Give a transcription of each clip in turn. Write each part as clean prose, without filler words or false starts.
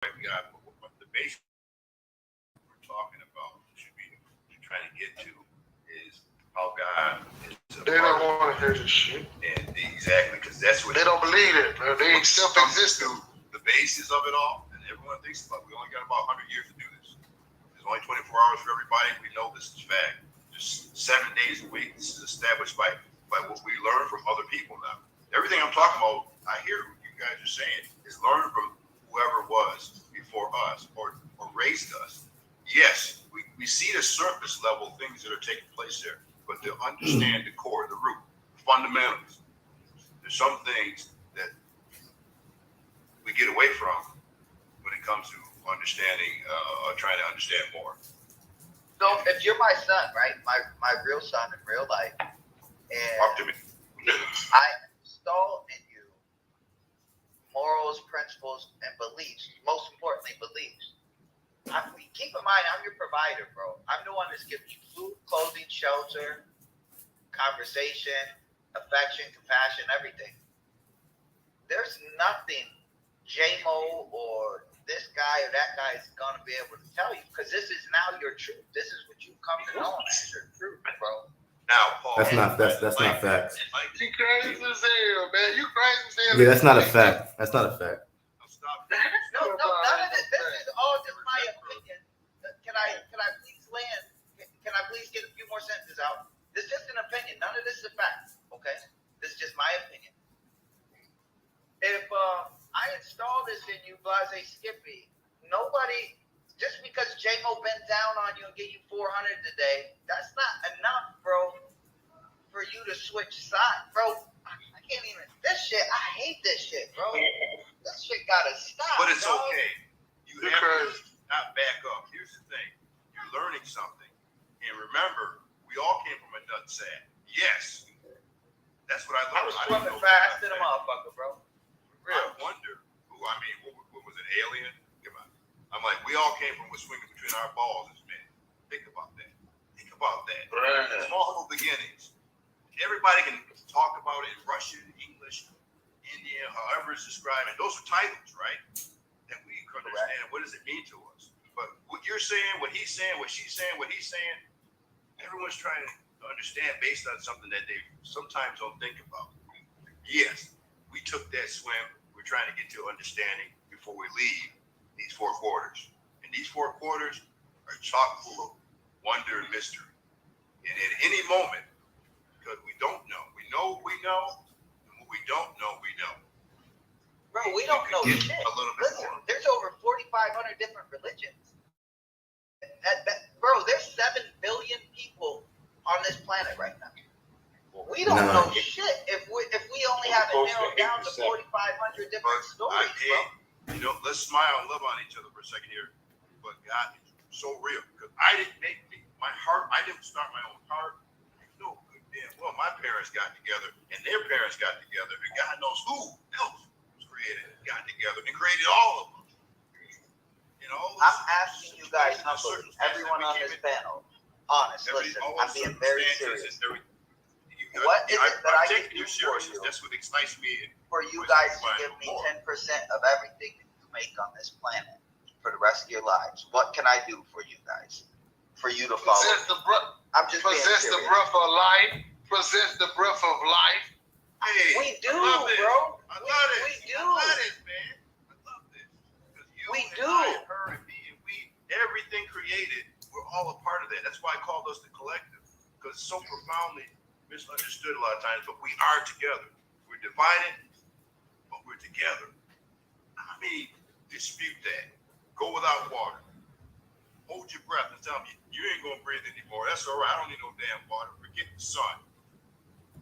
we got what the base we're talking about should be trying to get to is how God is a They don't part want to hear this shit. and exactly because that's what They don't believe it, bro. They ain't self-existent. the basis of it all, and everyone thinks about. We only got about 100 years to do this. There's only 24 hours for everybody. We know this is fact. Just 7 days a week. This is established by what we learn from other people now. Everything I'm talking about, I hear what you guys are saying, is learn from whoever was before us or raised us. Yes, we see the surface level things that are taking place there, but to understand the core, the root, fundamentals, there's some things that we get away from when it comes to understanding, trying to understand more. So if you're my son, right, my real son in real life, and Talk to me. I install in you morals, principles, and beliefs, most importantly, beliefs. Keep in mind, I'm your provider, bro. I'm the one that's giving you food, clothing, shelter, conversation, affection, compassion, everything. There's nothing JMO or this guy or that guy is going to be able to tell you, because this is now your truth. This is what you come to know as your truth, bro. Now, Paul. That's not facts. You crazy as hell, man. You crazy as hell. Yeah, that's not a fact. That's not a fact. Stop. No, none of this. This is all just my opinion. Can I please land? Can I please get a few more sentences out? This is just an opinion. None of this is a fact. Okay? This is just my opinion. If I install this in you, Blase Skippy, nobody, just because J-Mo bent down on you and give you 400 today, that's not enough, bro, for you to switch sides. Bro, I can't even, this shit, I hate this shit, bro. This shit gotta stop. But it's dog. okay. You have to not back up. Here's the thing. You're learning something. And remember, we all came from a nutsack. Yes. That's what I I learned. was swimming fast in a motherfucker, bro. I wonder what was it, alien? Come on. I'm like, we all came from swinging between our balls as men. Think about that. Right. Small humble beginnings. Everybody can talk about it in Russian, English, Indian, however it's described. And those are titles, right? That we can understand. What does it mean to us? But what you're saying, what he's saying, what she's saying, what he's saying, everyone's trying to understand based on something that they sometimes don't think about. Yes, we took that swim. We're trying to get to understanding before we leave these 4 quarters. And these 4 quarters are chock full of wonder and mystery. And at any moment, because we don't know, we know, and what we don't know, we know. Bro, we don't know shit. A little bit Listen, more. there's over 4,500 different religions. Bro, there's 7 billion people on this planet right now. We don't know shit if we only have it narrowed down to 4,500 different stories, bro. Let's smile and love on each other for a second here. But God is so real. Because I didn't make my heart, I didn't start my own heart. No good damn well, my parents got together and their parents got together, and God knows who else was created, got together and created all of them. I'm asking you guys humbly, everyone on this panel, honest, listen, I'm being very serious. What is it that I can do for you? That's what excites me. For you guys to give me 10% of everything that you make on this planet for the rest of your lives. What can I do for you guys? For you to follow. I'm just possess the breath of life. Possess the breath of life. Hey, we do, bro. I love it. We do. I love it, man. I love this. We do. I, her, and me, and we, everything created, we're all a part of that. That's why I call us the collective. Because it's so profoundly misunderstood a lot of times, but we are together. We're divided, but we're together. I mean, dispute that. Go without water. Hold your breath and tell me you ain't gonna breathe anymore. That's all right. I don't need no damn water. Forget the sun.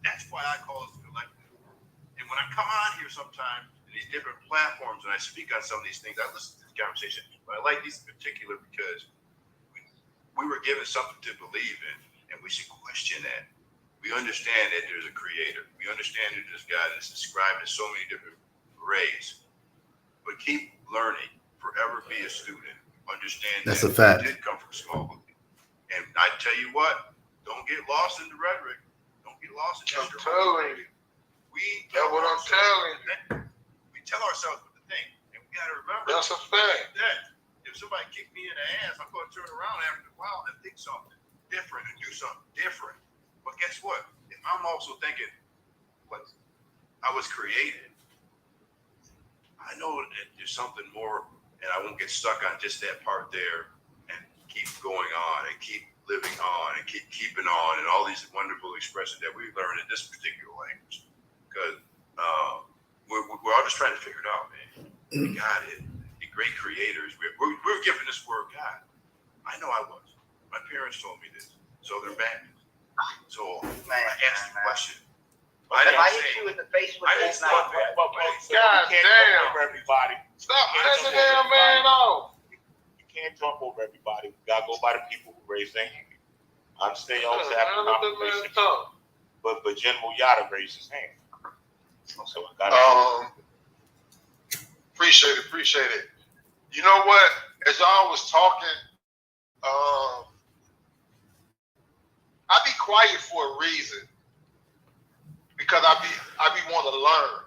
That's why I call us the collective. And when I come on here sometimes in these different platforms and I speak on some of these things, I listen to this conversation. But I like these in particular because we were given something to believe in, and we should question that. We understand that there's a creator. We understand that there's God that's described in so many different ways. But keep learning. Forever be a student. Understand that's that a fact. You did come from small. And I tell you what, don't get lost in the rhetoric. Don't get lost in I'm telling you. We That's what I'm telling you. We tell ourselves what to think. And we gotta remember. That's a fact. That if somebody kicked me in the ass, I'm gonna turn around after a while and think something different and do something different. But guess what? If I'm also thinking, what I was created, I know that there's something more, and I won't get stuck on just that part there, and keep going on and keep living on and keep keeping on, and all these wonderful expressions that we've learned in this particular language. Because we're all just trying to figure it out, man. God is the great creators. We're given this word, God. I know I was. My parents told me this. Southern Baptist. So I asked the question. I If didn't I say, hit you in the face with I didn't this say knife, that. But God you can't damn. jump over everybody. Stop You can't cutting the jump damn over man everybody. off. You can't jump over everybody. We gotta go by the people who raise their hand. I understand y'all to have a Let the man conversation, talk. but General Yada raised his hand. So I gotta. Appreciate it. You know what? As y'all was talking, I be quiet for a reason because I be want to learn.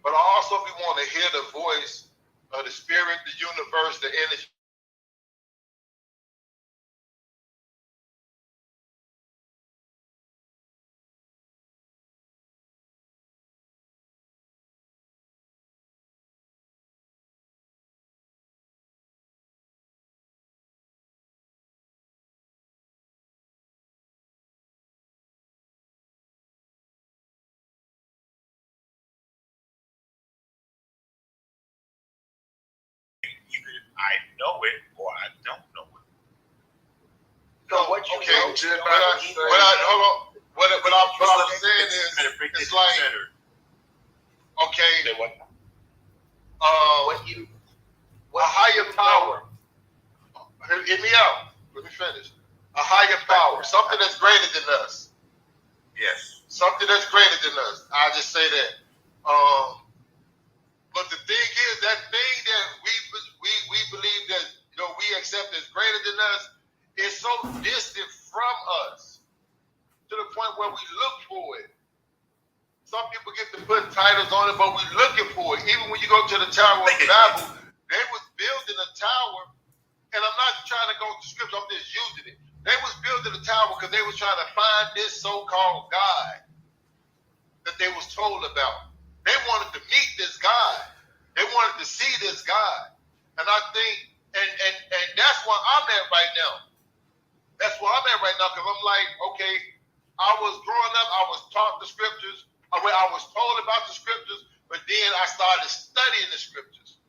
But I also be want to hear the voice of the spirit, the universe, the energy. Either I know it or I don't know it. so what you Okay, know, Jim, hold on. What I'm saying is, it's like, okay, Say what? a higher power. Hear me out. Let me finish. A higher power, something that's greater than us. yes. Something that's greater than us. I just say that. But the thing is, that thing that we believe that we accept as greater than us is so distant from us to the point where we look for it. Some people get to put titles on it, but we're looking for it. Even when you go to the Tower of Babel, they was building a tower, and I'm not trying to go to scripture, I'm just using it. They was building a tower because they was trying to find this so-called God that they was told about. They wanted to meet this God. They wanted to see this God. And I think, and that's where I'm at right now. That's where I'm at right now, because I'm like, okay, I was growing up, I was taught the scriptures, I was told about the scriptures, but then I started studying the scriptures.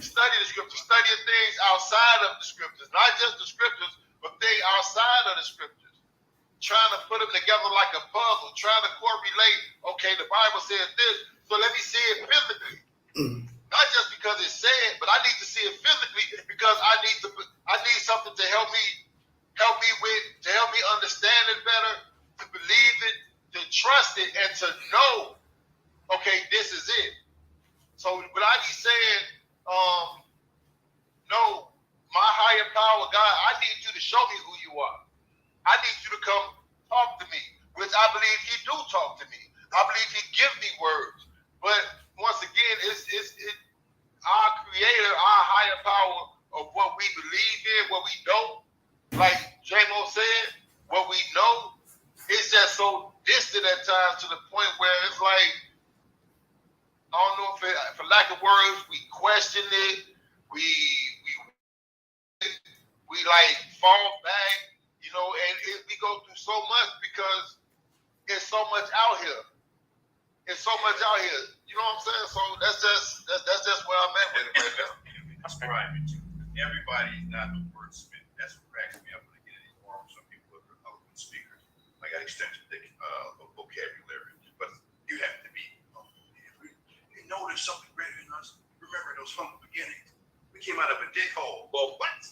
Studying things outside of the scriptures, not just the scriptures, but things outside of the scriptures. Trying to put them together like a puzzle, trying to correlate, okay, the Bible says this, so let me see it physically. Not just because it's said, but I need to see it physically because I need something to help me understand it better, to believe it, to trust it, and to know, okay, this is it. So when I be saying, no, my higher power, God, I need you to show me who you are. I need you to come talk to me, which I believe he do talk to me. I believe he gives me words. But once again, it's our creator, our higher power of what we believe in, what we know. Like J-Mo said, what we know, it's just so distant at times to the point where it's like, I don't know if for lack of words, we question it, we like fall back, and we go through so much because it's so much out here. It's so much out here. You know what I'm saying? So that's just where I'm at with it right now. That's private too. Everybody's not the wordsmith. That's what cracks me up when I get in these forums. Some people are eloquent speakers. I got extensive vocabulary, but you have to be. You know there's something greater than us. Remember those humble beginnings. We came out of a dick hole. Well, What?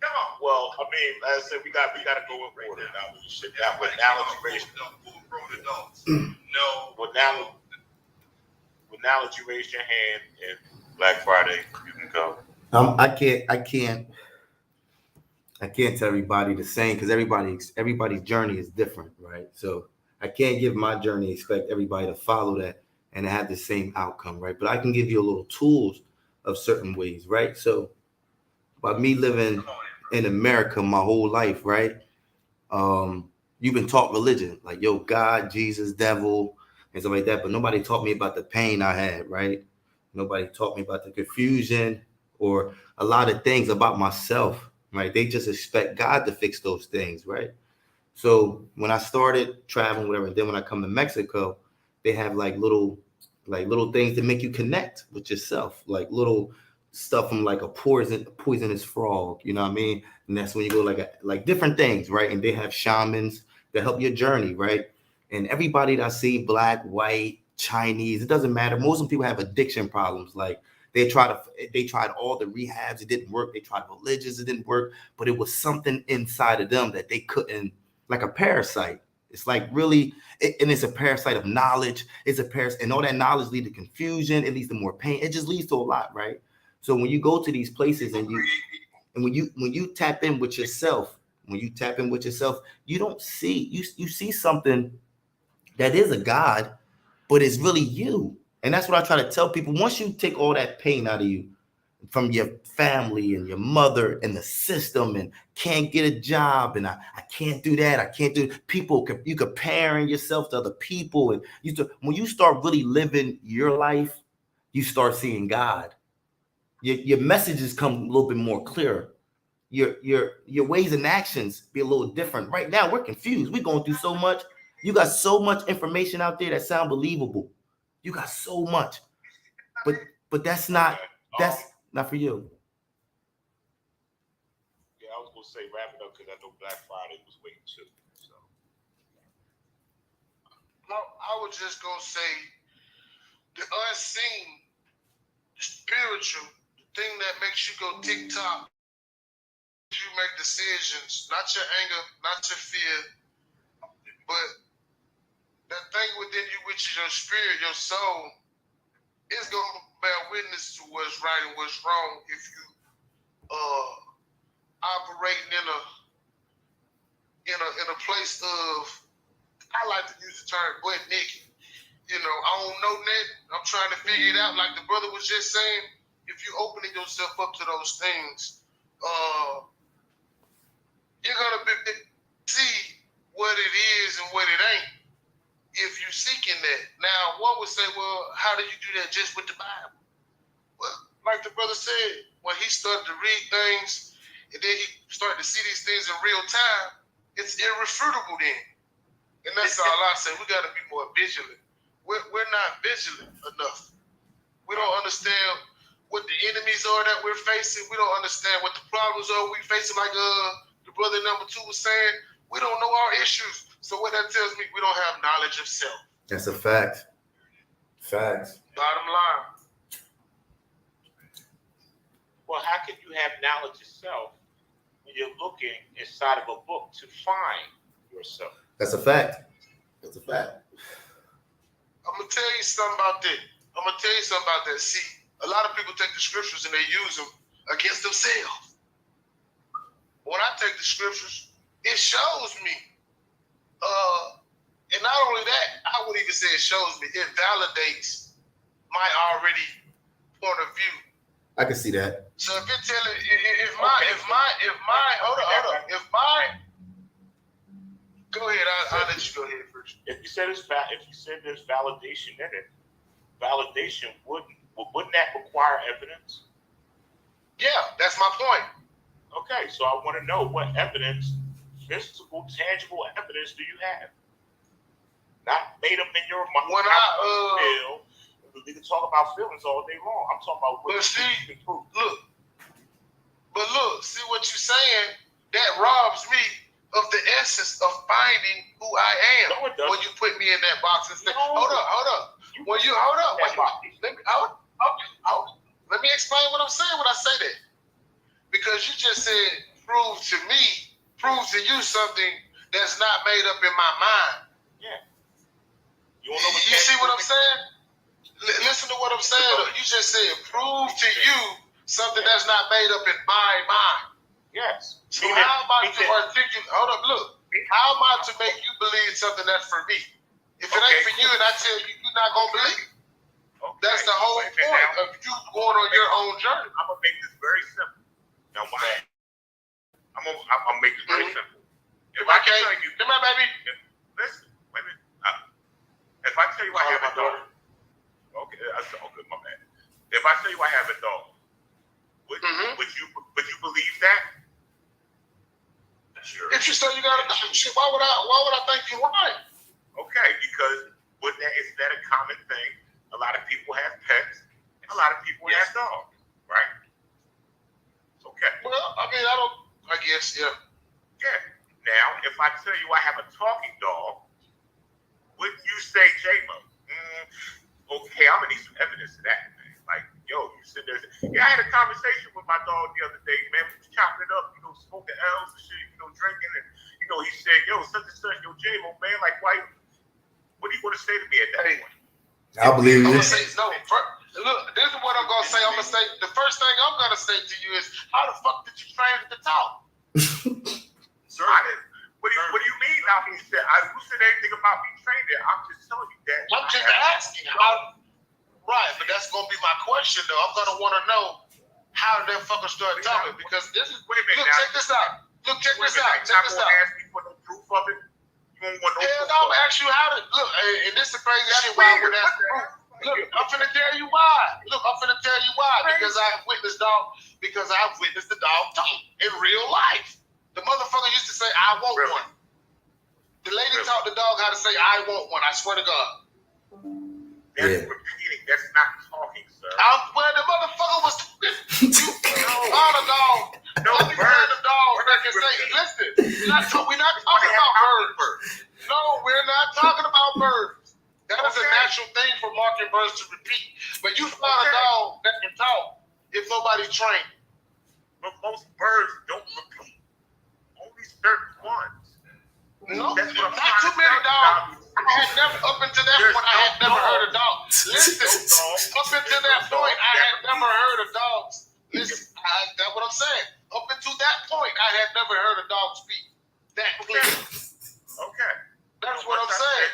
Come on. well, I mean, as I said, we got to go in order now. We should have with knowledge raised. Full-grown adults. No. Well, now that you raised your hand and Black Friday, you can go. I can't tell everybody the same because everybody's journey is different, right? So I can't give my journey, expect everybody to follow that. and have the same outcome, right? But I can give you a little tools of certain ways, right? So by me living in America my whole life, right? You've been taught religion, like yo, God, Jesus, devil, and stuff like that, but nobody taught me about the pain I had, right? Nobody taught me about the confusion or a lot of things about myself, right? They just expect God to fix those things, right? So when I started traveling, whatever, and then when I come to Mexico, they have like little things that make you connect with yourself, like little stuff from like a poisonous frog, you know what I mean? And that's when you go like different things, right? And they have shamans that help your journey, right? And everybody that I see, black, white, Chinese, it doesn't matter. Most of them people have addiction problems. Like they tried all the rehabs, it didn't work. They tried religions, it didn't work. But it was something inside of them that they couldn't, like a parasite. It's like really, and it's a parasite of knowledge. It's a parasite, and all that knowledge leads to confusion. It leads to more pain. It just leads to a lot, right? So when you go to these places and when you tap in with yourself, you don't see you see something that is a God, but it's really you. And that's what I try to tell people. Once you take all that pain out of you from your family and your mother and the system and can't get a job and I can't do that, I can't do people, you comparing yourself to other people, and when you start really living your life, you start seeing God. Your messages come a little bit more clear. Your ways and actions be a little different. Right now we're confused. We're going through so much. You got so much information out there that sound believable. You got so much, but that's not for you. Yeah, I was gonna say wrap it up because I know Black Friday was waiting too. So No, I was just gonna say the unseen, the spiritual, the thing that makes you go tick-tock. You make decisions, not your anger, not your fear, but that thing within you, which is your spirit, your soul, is gonna bear witness to what's right and what's wrong if you operating in a place of, I like to use the term butt naked. You know, I don't know that. I'm trying to figure it out. Like the brother was just saying, if you opening yourself up to those things, you're gonna see what it is and what it ain't if you're seeking that. Now, one would say, well, how do you do that just with the Bible? Well, like the brother said, when he started to read things and then he started to see these things in real time, it's irrefutable then. And that's all I say. We got to be more vigilant. We're not vigilant enough. We don't understand what the enemies are that we're facing. We don't understand what the problems are we're facing. Like the brother number 2 was saying, we don't know our issues. So what that tells me, we don't have knowledge of self. That's a fact. Facts. Bottom line. well, how can you have knowledge of self when you're looking inside of a book to find yourself? That's a fact. That's a fact. I'm gonna tell you something about that. See, a lot of people take the scriptures and they use them against themselves. When I take the scriptures, it shows me. And not only that, I would even say it shows me. It validates my already point of view. I can see that. So if it tell it, if go ahead. I'll let you go ahead first. If you said there's validation in it, validation wouldn't that require evidence? Yeah, that's my point. Okay, so I want to know what evidence, physical, tangible evidence, do you have? Not made up in your mind. When we can talk about feelings all day long. I'm talking about what you can prove. Look, see what you're saying? That robs me of the essence of finding who I am. No, it doesn't. When you put me in that box and say, No. hold up. Let me explain what I'm saying when I say that. Because you just said, prove to you something that's not made up in my mind. Yeah. You see what I'm saying? Listen to what I'm saying. You just said, prove to you something that's not made up in my mind. Yes. So how am I to articulate? Hold up, look. How am I to make you believe something that's for me? If it ain't for you and I tell you, you're not gonna believe. Okay. That's the whole And point now, of you going on your own journey. I'm gonna make this very simple. Now, why? I'm gonna make this very simple. If I Okay, tell you, come on, baby. listen, wait a minute. If I tell you I have a dog, okay, okay, my bad. If I tell you I have a dog, would you believe that? Sure. If you say you got a dog, shit, why would I think you lying? Okay, because isn't that a common thing? A lot of people have pets, and a lot of people have dogs, right? Okay. Well, I mean, I guess, yeah. Yeah. Now, if I tell you I have a talking dog, wouldn't you say, J-Mo, okay, I'm gonna need some evidence of that, man. Like, yo, you sit there. Yeah, I had a conversation with my dog the other day, man. We was chopping it up, smoking L's and shit, drinking, and he said, yo, such and such, yo, J-Mo, man, like, why? What do you want to say to me at that point? I believe I'm you. gonna say no. Look, this is what I'm gonna say. I'm gonna say the first thing I'm gonna say to you is, how the fuck did you train it to talk? Sir, what do you mean? Now he said, who said anything about me trained it? I'm just telling you that. I'm just asking how. Right, but that's gonna be my question though. I'm gonna want to know how did that fucker start talking, because this is. Wait a minute. Look, Now, check this out. Look, check this out. Check this out. Ask me for no proof of it. You won't want no Hell proof no, I'm of it. ask you how to look, and this is crazy That's shit. Why weird. would that? Look, I'm finna tell you why. Look, I'm finna tell you why. Because I've witnessed the dog talk in real life. The motherfucker used to say, I want Really? one. The lady taught the dog how to say, I want one. I swear to God. That's repeating. That's not talking, sir. Well, the motherfucker was talking. You call a dog. No, Let me find a dog that can say, listen, we're not talking about birds. No, we're not talking about birds. That is a natural thing for mockingbirds to repeat. But you find a dog that can talk if nobody's trained. But most birds don't repeat. Only certain ones. No, That's what I'm not too trying to many tell dogs. you. I had never, up until that point, I had never heard a dog. Listen, up until that point, I had never heard of dogs. Listen, that's what I'm saying. Up until that point, I had never heard a dog speak that clear. Okay. That's what I'm saying.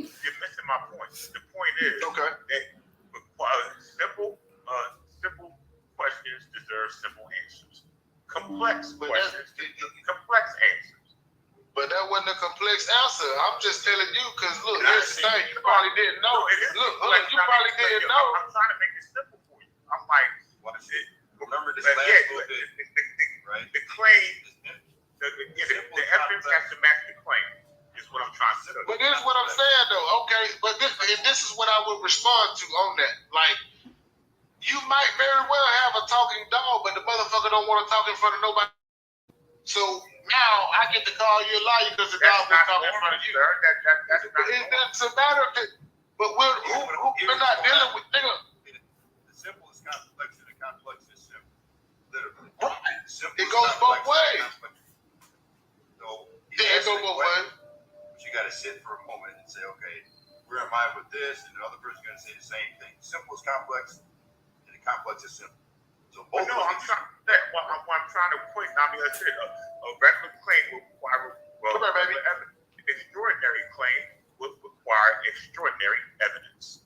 You're missing my point. The point is Okay. that simple questions deserve simple answers. Complex questions deserve complex answers. But that wasn't a complex answer. I'm just telling you, because look, here's the thing. You probably didn't know. No, it is Look, complex. you probably didn't know. I'm trying to make it simple for you. I'm like, what is it? Remember this But last yeah, little bit, right? the claim, the evidence has to match the claim, is what I'm trying to say. But this is what I'm saying, though. Okay, but this is what I would respond to on that. Like, you might very well have a talking dog, but the motherfucker don't want to talk in front of nobody. So now I get to call you a liar because the dog will talk in front of you. That's not It's a matter of, but we're not dealing with nigga. The simple is complex and the complex is simple. Literally. Right. Simple It is goes both complex and ways. complex. So, Yeah, it goes both ways. but you got to sit for a moment and say, okay, where am I with this? And the other person's going to say the same thing. Simple is complex, and the complex is simple. So both. No, I'm trying to point. I mean, I said a regular claim would require extraordinary claim would require extraordinary evidence.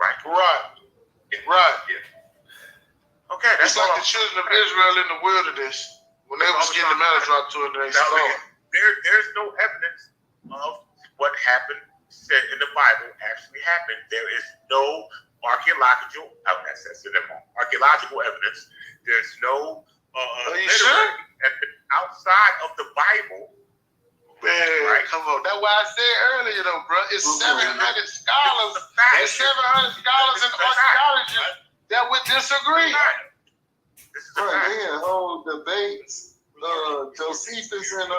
Right. Right. Yeah. Okay, that's It's like the children of Israel in the wilderness when they was getting the manna dropped to them. They starved. There's no evidence of what happened said in the Bible actually happened. There is no archaeological evidence. There's no Are you sure? evidence outside of the Bible. Man, Right. come on. That's why I said earlier, though, bro. It's 700 scholars. This is a fact. There's 700 scholars in This is a fact. archaeology that would disagree. This is a Right, fact. they had whole debates. Josephus and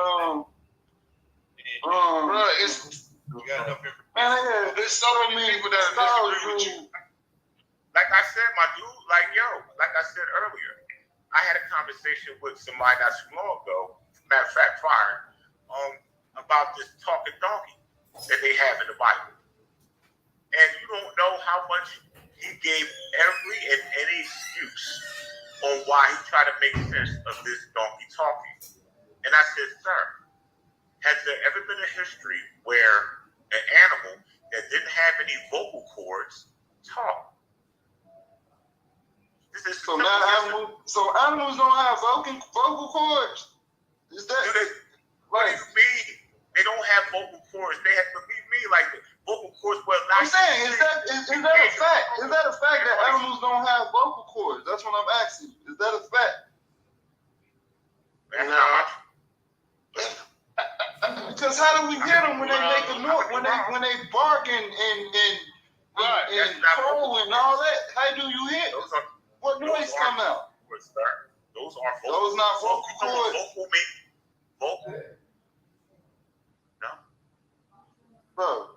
Bro, it's You got enough information. man, they had there's so many people that disagree with you. Like I said, my dude, like I said earlier, I had a conversation with somebody not too long ago, matter of fact, prior, about this talking donkey that they have in the Bible. And you don't know how much he gave every and any excuse on why he tried to make sense of this donkey talking. And I said, sir, has there ever been a history where an animal that didn't have any vocal cords talk. This is So now animals don't have vocal cords. Is that what do right? you mean? They don't have vocal cords. They have to believe me, like the vocal cords were I'm saying, is that a fact? Is that a fact that animals don't have vocal cords? That's what I'm asking. Is that a fact? That's not much. Because how do we hear them when they make a noise, when they bark and crow and all that? How do you hear? What noise come out? Those are vocal. Those not vocal cords. Vocal mean vocal. No. Bro,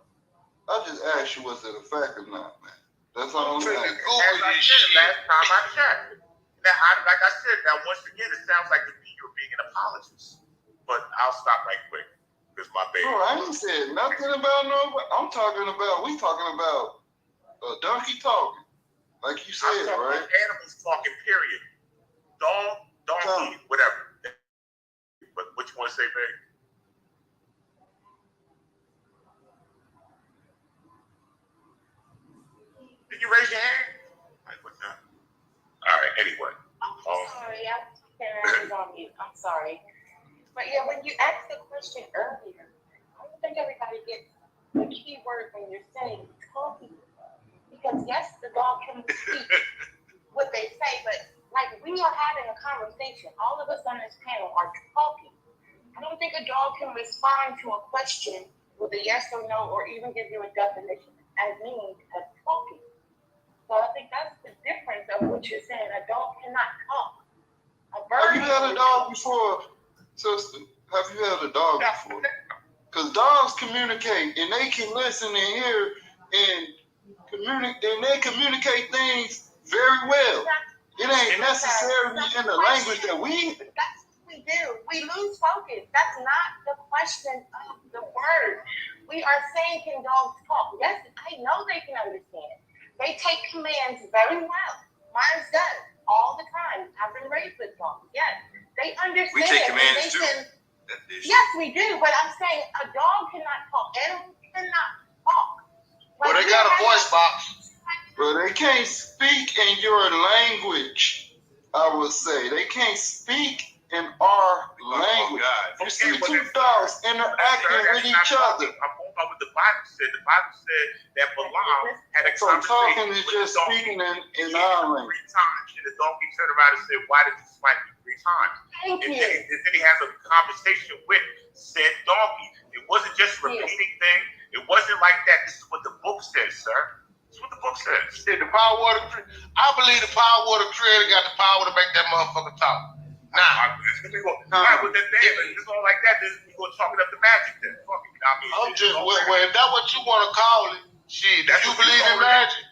I just asked you, was it a fact or not, man? That's all I'm As asking. I said last time I checked. Now, like I said, once again, it sounds like you're being an apologist. But I'll stop right quick because my baby. Bro, I ain't said nothing about nobody. We talking about a donkey talking. Like you said, I'm talking right? about animals talking, period. Dog, donkey, whatever. But what you want to say, baby? Did you raise your hand? Like, what the? All right, anyway. Sorry, I was on mute. I'm sorry. But yeah, when you asked the question earlier, I don't think everybody gets the key word when you're saying talking. Because yes, the dog can speak what they say, but like we are having a conversation. All of us on this panel are talking. I don't think a dog can respond to a question with a yes or no, or even give you a definition as meaning of talking. So I think that's the difference of what you're saying. A dog cannot talk. A bird. Have you had a dog before, sister? Have you had a dog before? Because dogs communicate and they can listen and hear and they communicate things very well. It ain't necessarily in the language that we. That's what we do. We lose focus. That's not the question of the word. We are saying, can dogs talk? Yes, I know they can understand. They take commands very well. Mine does all the time. I've been raised with dogs. Yes, they understand. We take commands too. Yes, we do. But I'm saying a dog cannot talk. Animals cannot talk. Well, they got a voice box. But they can't speak in your language, I would say. They can't speak in our language. You see two dogs interacting with each other. I'm going by what the Bible said. The Bible said that Balaam had a So conversation talking is with just the donkey. speaking in He hit our him language. 3 times. And the donkey turned around and said, why did you smite me 3 times? Thank And you. then he has a conversation with said donkey. It wasn't just repeating things. It wasn't like that. This is what the book says, sir. This is what the book says. Yeah, the power of the I believe the power of the creator got the power to make that motherfucker talk. Nah. Right, but then it's all like that. Then you go chalk it up to magic then. Fuck it. I mean, I'm just, well, if that's what you want to call it, shit, do you believe in magic?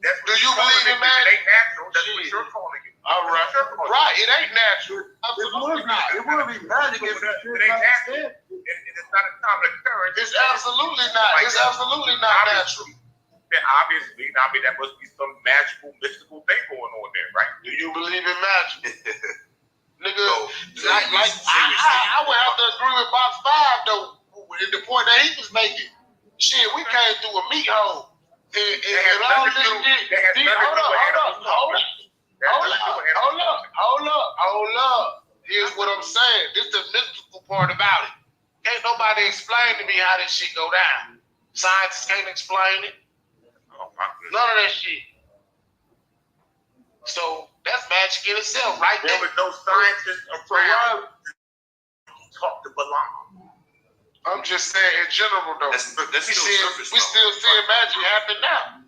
Do you believe in magic? It ain't natural. That's what you're calling it. All right. Right, it ain't natural. It would be magic if it ain't natural. It's not a common occurrence. It's absolutely not. It's absolutely not natural. Then obviously, I mean, that must be some magical, mystical thing going on there, right? Do you believe in magic? Nigga, So, I would have to agree with Box 5 though. The point that he was making. Shit, we came through a meat hole. And all this shit. Hold up. Here's what I'm saying. This is the mystical part about it. Can't nobody explain to me how this shit go down. Scientists can't explain it. None of that shit. So that's magic in itself, right There there. was no scientist around to talk to Balaam. I'm just saying in general though. That's we still surface still seeing magic happen now.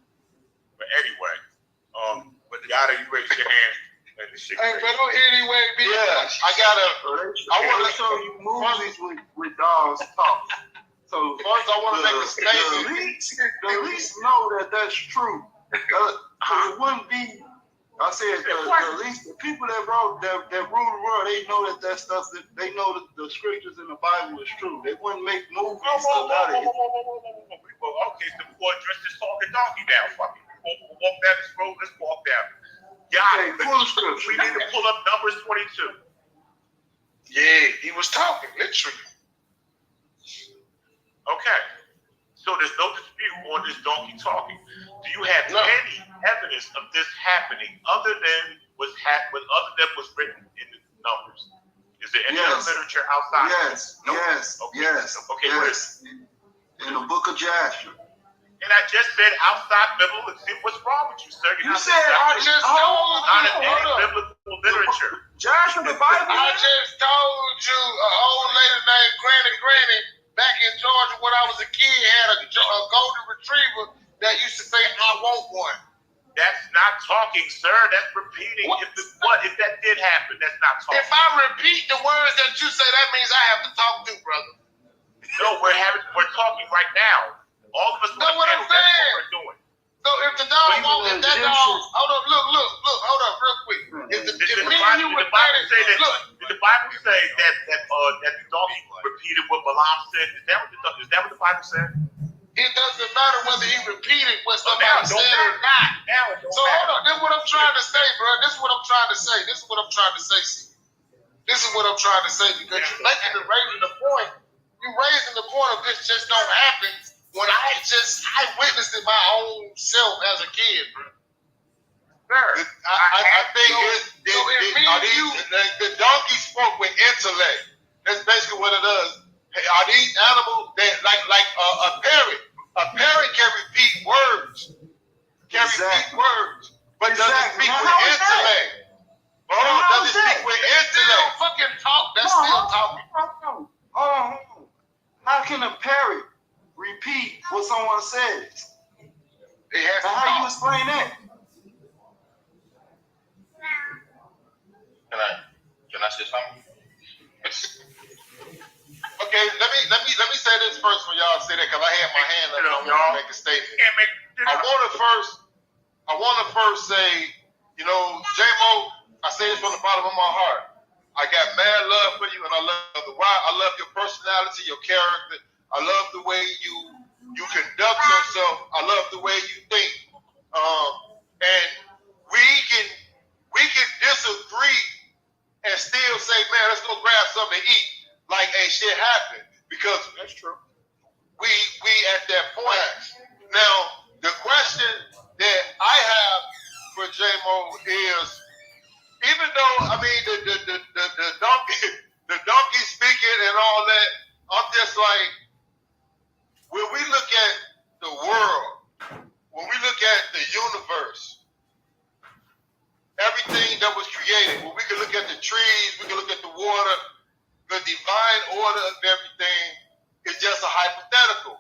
But anyway, Yada, you raise your hand. And the shit Hey, crazy. but anyway, Yeah, I want to show you movies with dogs talk. So first I want to make a statement. the least know that that's true. It wouldn't be. I said the least the people that rule the world, they know that stuff. They know that the scriptures in the Bible is true. They wouldn't make movies about it. Well, okay, so we're going to address this talking donkey now. Fuck it. We'll walk down this road. Let's walk down. Okay, Yeah, full scripture. we need to pull up Numbers 22. Yeah, he was talking, literally. Okay. So there's no dispute on this donkey talking. Do you have No. any evidence of this happening other than what's written in the numbers? Is there any other Yes. literature outside? Yes, Nope. yes, Okay. yes, Okay, what yes. In the book of Joshua. And I just said outside biblical. What's wrong with you, sir? You're You not said I just told out you. of any Hold up. biblical literature. Joshua, the Bible. I just told you a old lady named Granny back in Georgia when I was a kid had a golden retriever that used to say, "I want one." That's not talking, sir. That's repeating. What? If that did happen, that's not talking. If I repeat the words that you say, that means I have to talk to, brother. No, we're talking right now. All of us Know what I'm understand that's saying? what we're doing. So if the dog Even won't, the if that dog, Egyptians- hold up, look, hold up, real quick. If Did me and you were Bible say that? look, Did the Bible say that the donkey repeated what Balaam said? Is that what the Bible said? it doesn't matter whether he repeated what So now somebody it don't said or matter. not. Now it don't So hold matter. on, this is what I'm trying to say, bro. This is what I'm trying to say. This is what I'm trying to say. This is what I'm trying to say because you're making and raising the point. You're raising the point of this just don't happen when I witnessed it my own self as a kid, bro. Sir, I think the donkey spoke with intellect. That's basically what it does. Are these animals that like a parrot? A parrot can repeat words. Repeat words, but doesn't speak Now, with how is that? intellect. Hold on, How is doesn't speak that? with Still intellect. fucking talk. That's still talking. Hold on. How can a parrot repeat what someone says? It has to Now, how you talk. explain that? Can I say something? Okay, let me say this first for y'all say that because I had my hand up and I want to make a statement. you can't make I want to first say, you know, J-Mo, I say this from the bottom of my heart. I got mad love for you, and I love your personality, your character. I love the way you conduct yourself. I love the way you think. And we can disagree and still say, man, let's go grab something to eat. Like ain't shit happened because That's true. we at that point. Now, the question that I have for J-Mo is, even though I mean the donkey speaking and all that, I'm just like, when we look at the world, when we look at the universe, everything that was created, when we can look at the trees, we can look at the water, the divine order of everything is just a hypothetical.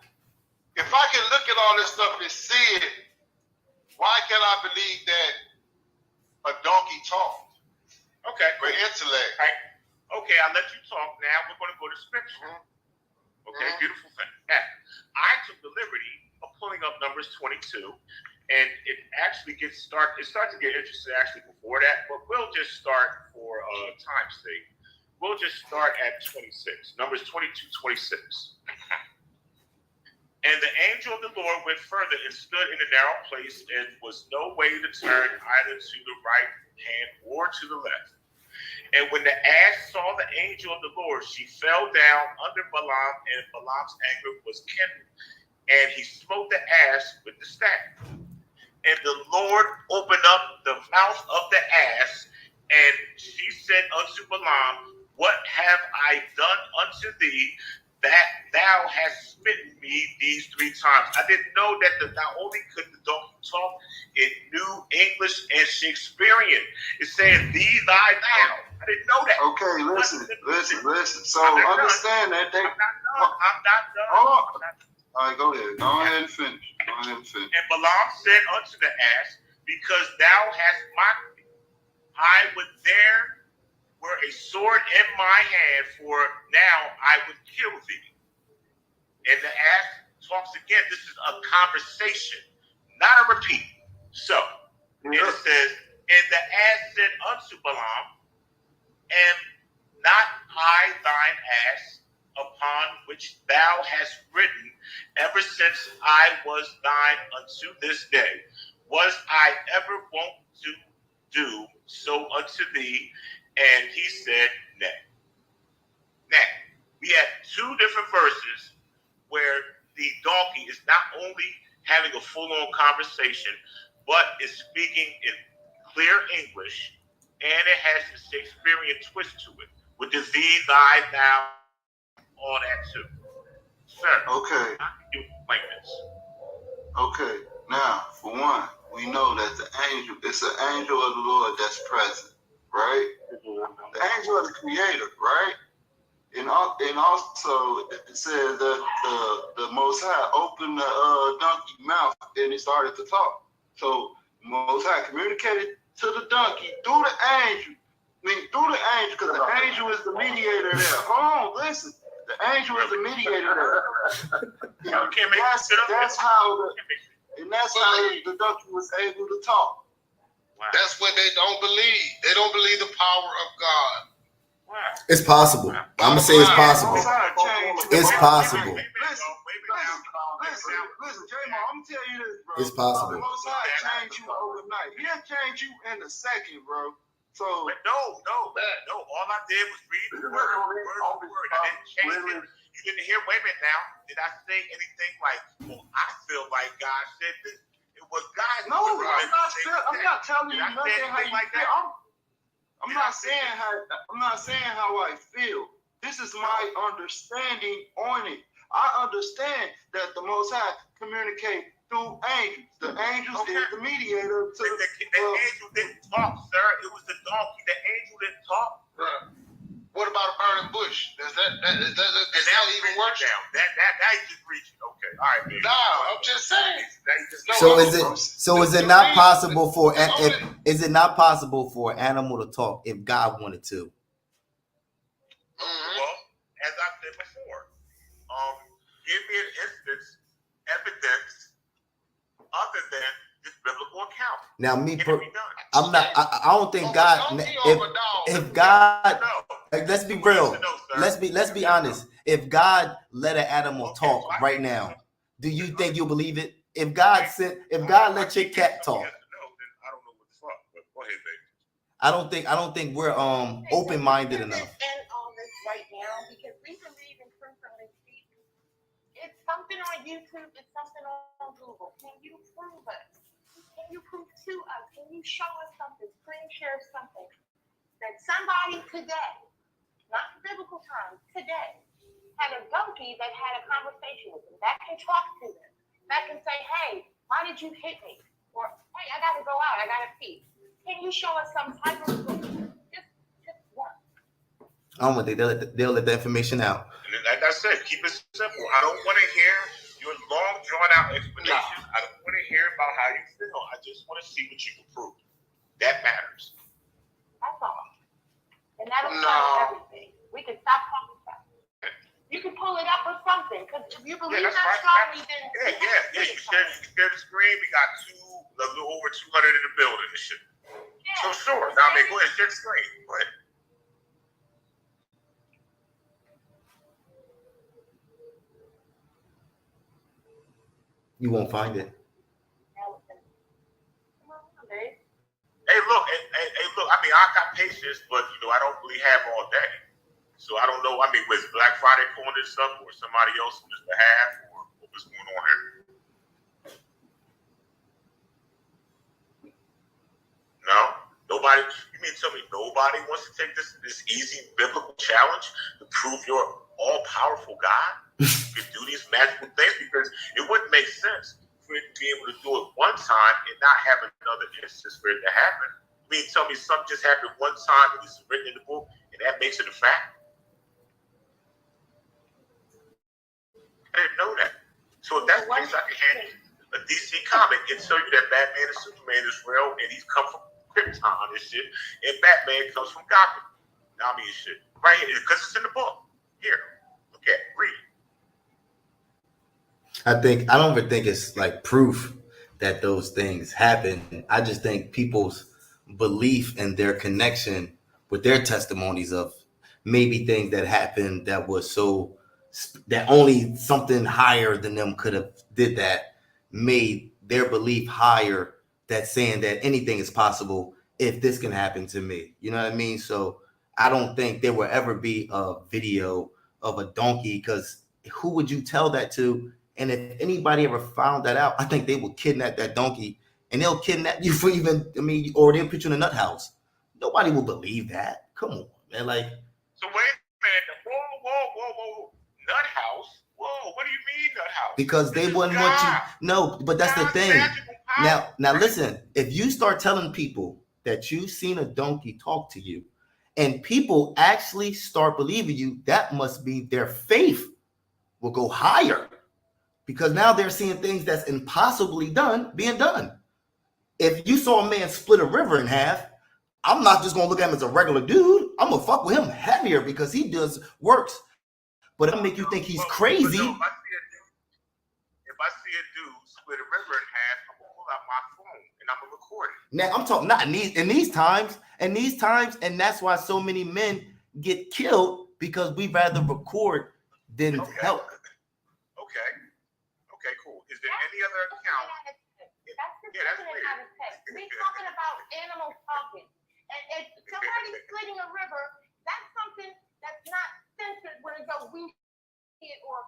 If I can look at all this stuff and see it, why can't I believe that a donkey talks Okay. with intellect? Right. Okay, I'll let you talk now. We're going to go to scripture. Okay, beautiful thing. Now, I took the liberty of pulling up Numbers 22, and it actually it starts to get interesting actually before that, but we'll just start for time's sake. We'll just start at 26. Numbers 22:26. And the angel of the Lord went further and stood in a narrow place, and was no way to turn either to the right hand or to the left. And when the ass saw the angel of the Lord, she fell down under Balaam, and Balaam's anger was kindled, and he smote the ass with the staff. And the Lord opened up the mouth of the ass, and she said unto Balaam, what have I done unto thee, that thou hast smitten me these 3 times? I didn't know that not only could the donkey talk in New English and Shakespearean, it said thee, thy, thou. I didn't know that. Okay, listen. So I'm not understand that they. I'm not done. Oh. I'm not done. All right, go ahead. Go ahead and finish. And Balaam said unto the ass, because thou hast mocked me, I would there were a sword in my hand, for now I would kill thee. And the ass talks again. This is a conversation, not a repeat. So, and it says, and the ass said unto Balaam, am not I thine ass, upon which thou hast ridden ever since I was thine unto this day? Was I ever wont to do so unto thee? And he said, nay. Now, we have 2 different verses where the donkey is not only having a full-on conversation, but is speaking in clear English, and it has the Shakespearean twist to it, with the thee, thy, thou, all that too. Sir, Okay. how can you explain this? Okay. Now, for one, we know that it's an angel of the Lord that's present, right? The angel of the Creator, right? And also it says that the Most High opened the donkey mouth and he started to talk. So the Most High communicated to the donkey through the angel. Because the angel is the mediator there. Hold on, listen. The angel is the mediator there. That's how the donkey was able to talk. Wow. That's what they don't believe. They don't believe the power of God. Wow. It's possible. I'm gonna say it's possible. It's possible. Listen, J-Mo, I'm gonna tell you this, bro. It's possible. The Most High change you overnight. He'll change you in a second, bro. So But no. All I did was read the word for word. I didn't change it. You didn't hear. Wait a minute now. Did I say anything like, "Well, I feel like God said this"? It was God. no, I'm not telling you Did I say nothing how anything you like feel. that? I'm not saying how I feel. This is my understanding on it. I understand that the Most High communicate through angels. The angels is the mediator to The angel didn't talk, sir. It was the donkey. The angel didn't talk. What about a burning bush? Does that even work? That is just reaching. Okay, all right, baby. No, I'm just saying. So is it not possible for is it not possible for an animal to talk if God wanted to? Well, as I said before, give me an instance, evidence other than this biblical account. Now, I'm not. I don't think God. If God, let's be real. Let's be honest. If God let an animal talk right now, do you think you'll believe it? If God let your cat talk, I don't know what the fuck. But go ahead, baby. I don't think we're open-minded enough. And all this right now because we believe in proof from receipt. It's something on YouTube. It's something on Google. Can you prove us? Can you prove to us? Can you show us something? Screen share something that somebody today, not biblical times, today, had a donkey that had a conversation with them that can talk to them, that can say, "Hey, why did you hit me?" Or, "Hey, I gotta go out. I gotta pee." Can you show us some type of proof? Just one. I don't think they'll let the information out. And like I said, keep it simple. I don't want to hear your long, drawn-out explanations. I don't want to hear about how you feel. I just want to see what you can prove. That matters. That's all. And that'll cover everything. We can stop talking about it. You can pull it up or something. Because if you believe that's that right. strongly, then Yeah. You share the screen. We got a little over 200 in the building and shit. So sure. Now, go ahead, share the screen. Go ahead. You won't find it. Hey, look. I mean, I got patience, but I don't really have all day. So I don't know. I mean, was Black Friday pulling this up, or somebody else on his behalf, or what was going on here? No, nobody. You mean tell me nobody wants to take this easy biblical challenge to prove you're all-powerful God? You can do these magical things, because it wouldn't make sense for it to be able to do it one time and not have another instance for it to happen. You mean tell me something just happened one time and it's written in the book and that makes it a fact? I didn't know that. So if that's the case, I can hand you a DC comic and tell you that Batman and Superman is real and he's come from Krypton and shit, and Batman comes from Gotham. I mean, shit. Right here, because it's in the book. Here, look at it, read it. I don't even think it's like proof that those things happen. I just think people's belief and their connection with their testimonies of maybe things that happened that was so that only something higher than them could have did that, made their belief higher, that saying that anything is possible if this can happen to me. You know what I mean? So I don't think there will ever be a video of a donkey, because who would you tell that to And if anybody ever found that out, I think they would kidnap that donkey, and they'll kidnap you for even, or they'll put you in a nut house. Nobody will believe that. Come on, man. Like, So wait a minute. Whoa. Nut house? Whoa, what do you mean nut house? because they This is wouldn't want you. God. No, but that's the God's thing. magical power. Now listen, if you start telling people that you've seen a donkey talk to you and people actually start believing you, that must be their faith will go higher, because now they're seeing things that's impossibly being done. If you saw a man split a river in half, I'm not just gonna look at him as a regular dude. I'm gonna fuck with him heavier because he does works. But it'll make you think he's crazy. But no, if I see a dude split a river in half, I'm gonna pull out my phone and I'm gonna record it. Now I'm talking not in these times, and that's why so many men get killed, because we rather record than help. Okay, cool. Is there any other account? That's the out of text. We're talking about animals talking. And if somebody's splitting a river, that's something that's not censored where it goes, we see it, or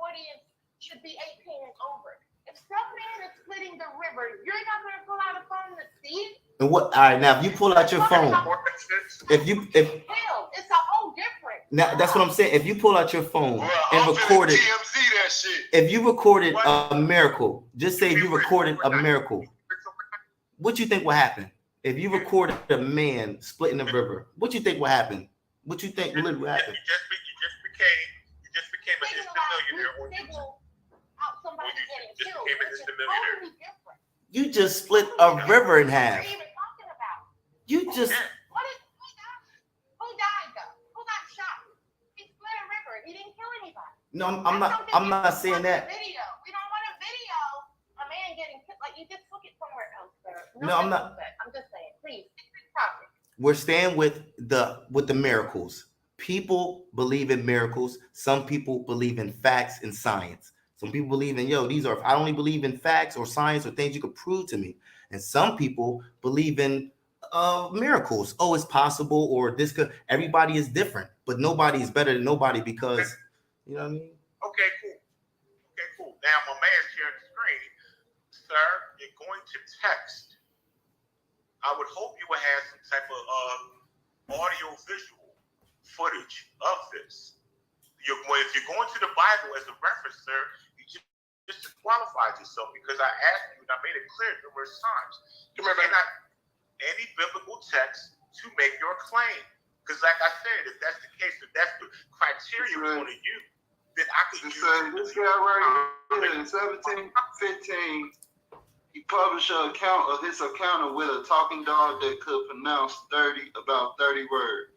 audience should be 18 and over. If some man is splitting the river, you're not going to pull out a phone to see it? And what? All right, now if you pull out your phone, if Hell, it's a whole different. now that's what I'm saying. If you pull out your phone Bro, and I'm record finna it, TMZ that shit. if you recorded a miracle, just say if you recorded a miracle, what you think will happen? If you recorded a man splitting the river, what you think will happen? What you think literally will happen? You just became an instant millionaire. Or Signal out somebody you getting just killed. became an It's instant just millionaire. totally different. You just split a river in What are half. you even talking about? You just Who died though? Who got shot? He split a river. He didn't kill anybody. no. I'm not saying that. Video. We don't want a video. A man getting killed. Like, you just took it somewhere else, sir. No, I'm not. I'm just saying. Please, stick to the topic. We're staying with the miracles. People believe in miracles. Some people believe in facts and science. Some people believe in, I only believe in facts or science or things you could prove to me. And some people believe in miracles. Oh, it's possible, or this could. Everybody is different, but nobody is better than nobody, because, you know what I mean? Okay, cool. Now my man's sharing the screen. Sir, you're going to text. I would hope you would have some type of audio visual footage of this. If you're going to the Bible as a reference, sir, you just disqualified yourself, because I asked you and I made it clear numerous times. You cannot any biblical text to make your claim. Because like I said, if that's the case, if that's the criteria we're going to use, then I could use this guy right here in 1715, he published an account of his encounter with a talking dog that could pronounce about 30 words.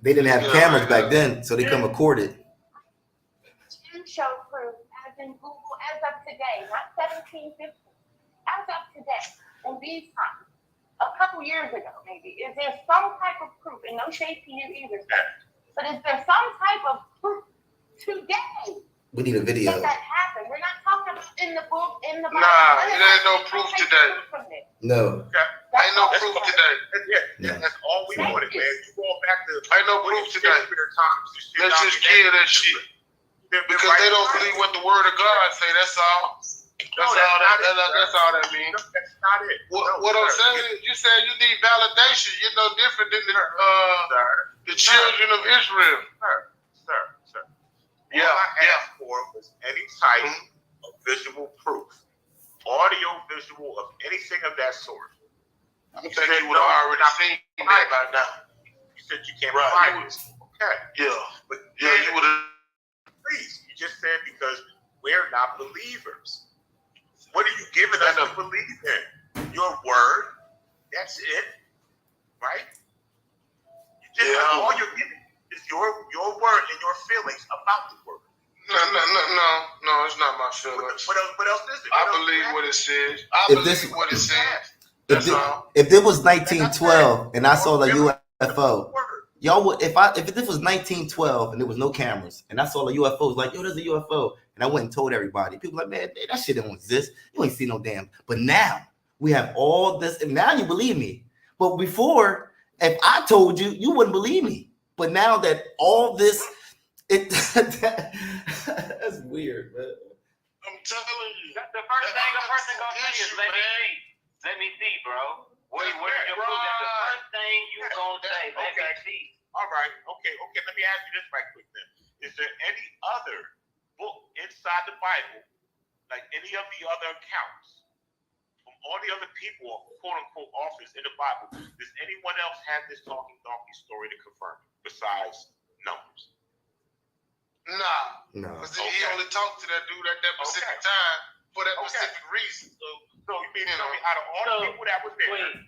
They didn't have cameras back then, so they couldn't record it. Can show proof, as in Google, as of today, not 1750, as of today, in these times, a couple years ago, maybe. Is there some type of proof, and no shade to you either, sir, but is there some type of proof today We need a video. that happened? We're not talking about in the book, in the Bible. Nah, there's no proof today. No. Ain't no proof today. That's all we wanted, man. You going back to Ain't no proof today. Let's just kill that shit. Because they don't believe what the word of God say. That's all. That's all that means. That's not it. What I'm saying is, you said you need validation. You're no different than the children of Israel. Sir. All I asked for was any type of visual proof, audio, visual of anything of that sort. I think you would have already seen that by now. You said you can't provide it. Okay. Yeah. But Yeah, you would have. please, you just said because we're not believers. What are you giving us to believe in? Your word. That's it. Right? All you're giving is your word and your feelings about the word. No, it's not my feelings. What else is it? I believe what it says. I believe what it says. If it was 1912 and I saw the UFO, y'all would, if this was 1912 and there was no cameras and I saw the UFO, it was like, yo, there's a UFO, and I went and told everybody. People like, man, that shit don't exist. You ain't see no damn. But now we have all this, and now you believe me. But before, if I told you, you wouldn't believe me. But now that all this That's weird, man. I'm telling you. The first thing a person That's gonna the say is, issue, let me man. see. Let me see, bro. Where's your Right. proof? That's the first thing you gonna say. Let me Okay. see. All right. Okay. Let me ask you this right quick then. Is there any other book inside the Bible, like any of the other accounts from all the other people or quote unquote authors in the Bible? Does anyone else have this talking donkey story to confirm it besides Numbers? Nah. No. Because he only talked to that dude at that specific time for that specific reason. So you mean to tell me out of all the people that was there, Wait.